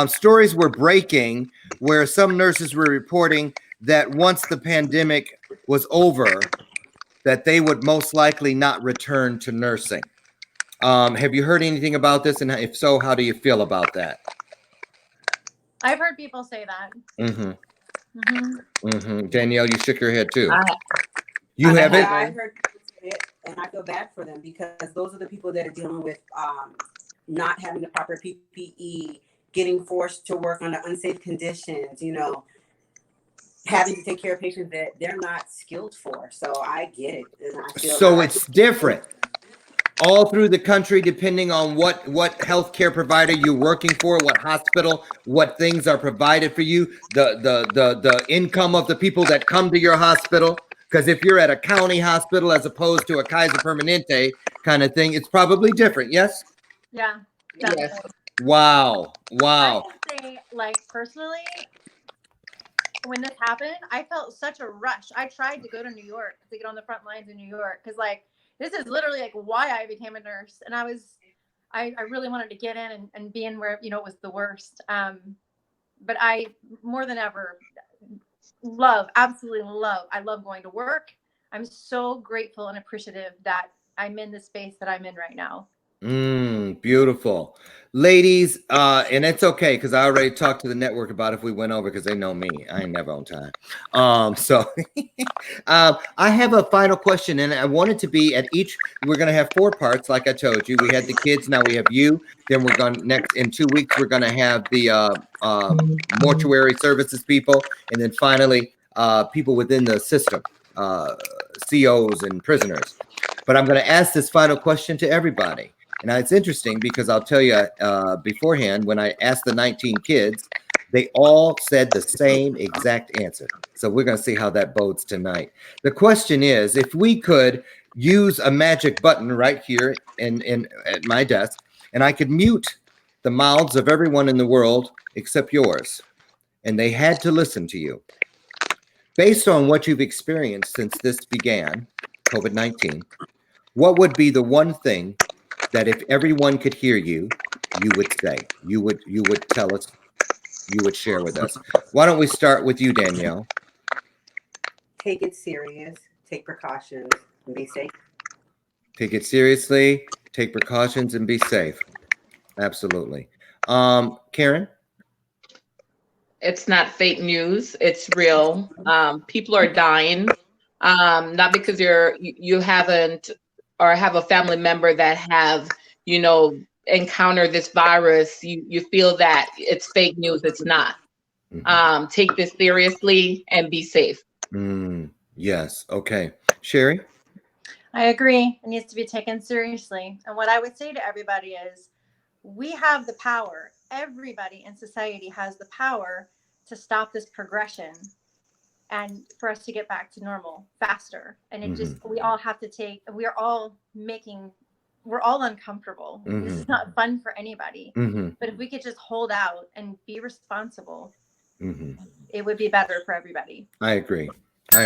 Speaker 1: stories were breaking where some nurses were reporting that once the pandemic was over, that they would most likely not return to nursing. Have you heard anything about this? And if so, how do you feel about that?
Speaker 5: I've heard people say that.
Speaker 1: Danielle, you shook your head too. You
Speaker 6: I
Speaker 1: haven't?
Speaker 7: Yeah, I heard people say it, and I feel bad for them because those are the people that are dealing with not having the proper PPE, getting forced to work under unsafe conditions, you know, having to take care of patients that they're not skilled for. So I get it. And I feel
Speaker 1: So it's different all through the country, depending on what healthcare provider you're working for, what hospital, what things are provided for you, the income of the people that come to your hospital. Because if you're at a county hospital as opposed to a Kaiser Permanente kind of thing, it's probably different. Yes.
Speaker 5: Yeah.
Speaker 6: Yes.
Speaker 5: Definitely.
Speaker 1: Wow.
Speaker 5: I can say, like, personally, when this happened, I felt such a rush. I tried to go to New York to get on the front lines in New York because, like, this is literally like why I became a nurse, and I really wanted to get in and be in where, you know, it was the worst. But I more than ever absolutely love. I love going to work. I'm so grateful and appreciative that I'm in the space that I'm in right now.
Speaker 1: Beautiful. Ladies, and it's okay because I already talked to the network about if we went over because they know me. I ain't never on time. So I have a final question, and I want it to be at each. We're going to have 4 parts, like I told you. We had the kids, now we have you. Then we're going next in 2 weeks. We're going to have the mortuary services people, and then finally people within the system, COs and prisoners. But I'm going to ask this final question to everybody. And it's interesting because I'll tell you beforehand, when I asked the 19 kids, they all said the same exact answer. So we're going to see how that bodes tonight. The question is, if we could use a magic button right here at my desk, and I could mute the mouths of everyone in the world except yours, and they had to listen to you. Based on what you've experienced since this began, COVID-19, what would be the one thing that if everyone could hear you, you would say, you would tell us, you would share with us? Why don't we start with you, Danielle?
Speaker 7: Take it serious, take precautions, and be safe.
Speaker 1: Take it seriously, take precautions, and be safe. Absolutely. Karen?
Speaker 6: It's not fake news. It's real. People are dying, not because you haven't or have a family member that have, you know, encountered this virus. You feel that it's fake news. It's not. Take this seriously and be safe.
Speaker 1: Yes. Okay. Sherry?
Speaker 5: I agree. It needs to be taken seriously. And what I would say to everybody is we have the power. Everybody in society has the power to stop this progression and for us to get back to normal faster. And it just, we all have to take, we're all uncomfortable. This is not fun for anybody. But if we could just hold out and be responsible, it would be better for everybody.
Speaker 1: I agree. I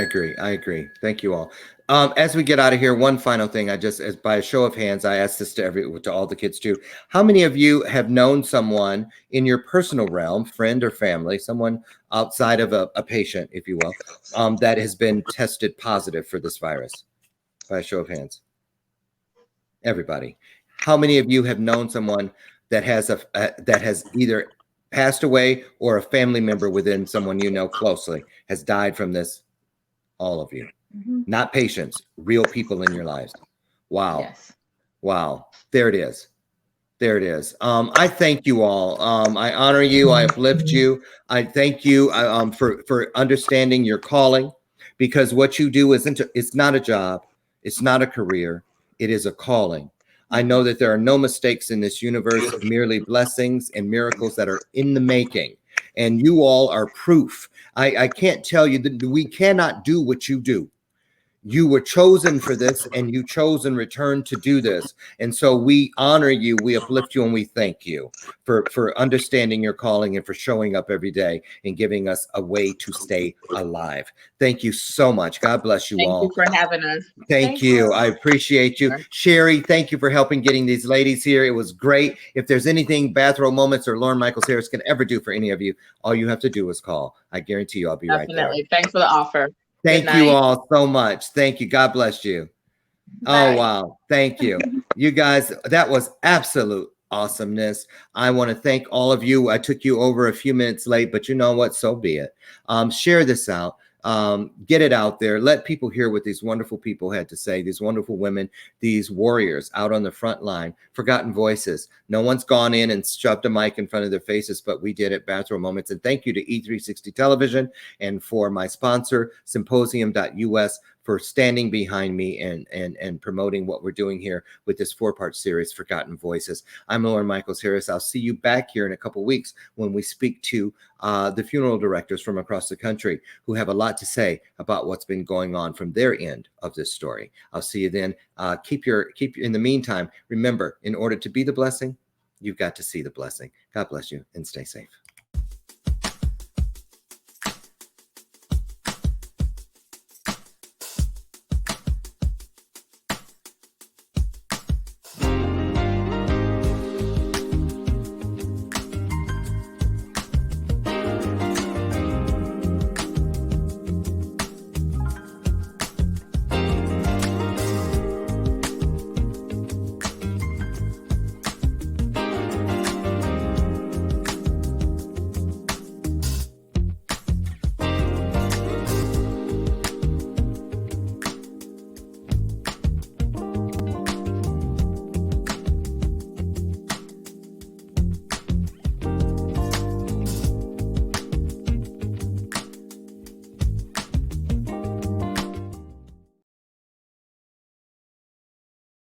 Speaker 1: agree. Thank you all. As we get out of here, one final thing. As by a show of hands, I asked this to all the kids too. How many of you have known someone in your personal realm, friend or family, someone outside of a patient, if you will, that has been tested positive for this virus? By a show of hands. Everybody. How many of you have known someone that has either passed away or a family member within someone you know closely has died from this? All of you. Not patients, real people in your lives. Wow.
Speaker 6: Yes.
Speaker 1: Wow. There it is. There it is. I thank you all. I honor you. I uplift you. I thank you for understanding your calling, because what you do it's not a job. It's not a career. It is a calling. I know that there are no mistakes in this universe, merely blessings and miracles that are in the making. And you all are proof. I can't tell you that we cannot do what you do. You were chosen for this, and you chose in return to do this. And so we honor you, we uplift you, and we thank you for understanding your calling and for showing up every day and giving us a way to stay alive. Thank you so much. God bless you all.
Speaker 6: Thank you for having us.
Speaker 1: Thank you. I appreciate you. Sherry, thank you for helping getting these ladies here. It was great. If there's anything Bathrobe Moments or Loren Michaels Harris can ever do for any of you, all you have to do is call. I guarantee you I'll be right there.
Speaker 6: Definitely. Thanks for the offer.
Speaker 1: Thank you all so much. Thank you. God bless you.
Speaker 5: Bye.
Speaker 1: Oh, wow. Thank you. You guys, that was absolute awesomeness. I want to thank all of you. I took you over a few minutes late, but you know what? So be it. Share this out. Get it out there. Let people hear what these wonderful people had to say. These wonderful women, these warriors out on the front line, forgotten voices. No one's gone in and shoved a mic in front of their faces, but we did at Bathrobe Moments. And thank you to E360 Television and for my sponsor, Symposium.us, for standing behind me and promoting what we're doing here with this 4-part series, Forgotten Voices. I'm Loren Michaels Harris. I'll see you back here in a couple weeks when we speak to the funeral directors from across the country who have a lot to say about what's been going on from their end of this story. I'll see you then. Keep in the meantime, remember, in order to be the blessing, you've got to see the blessing. God bless you and stay safe.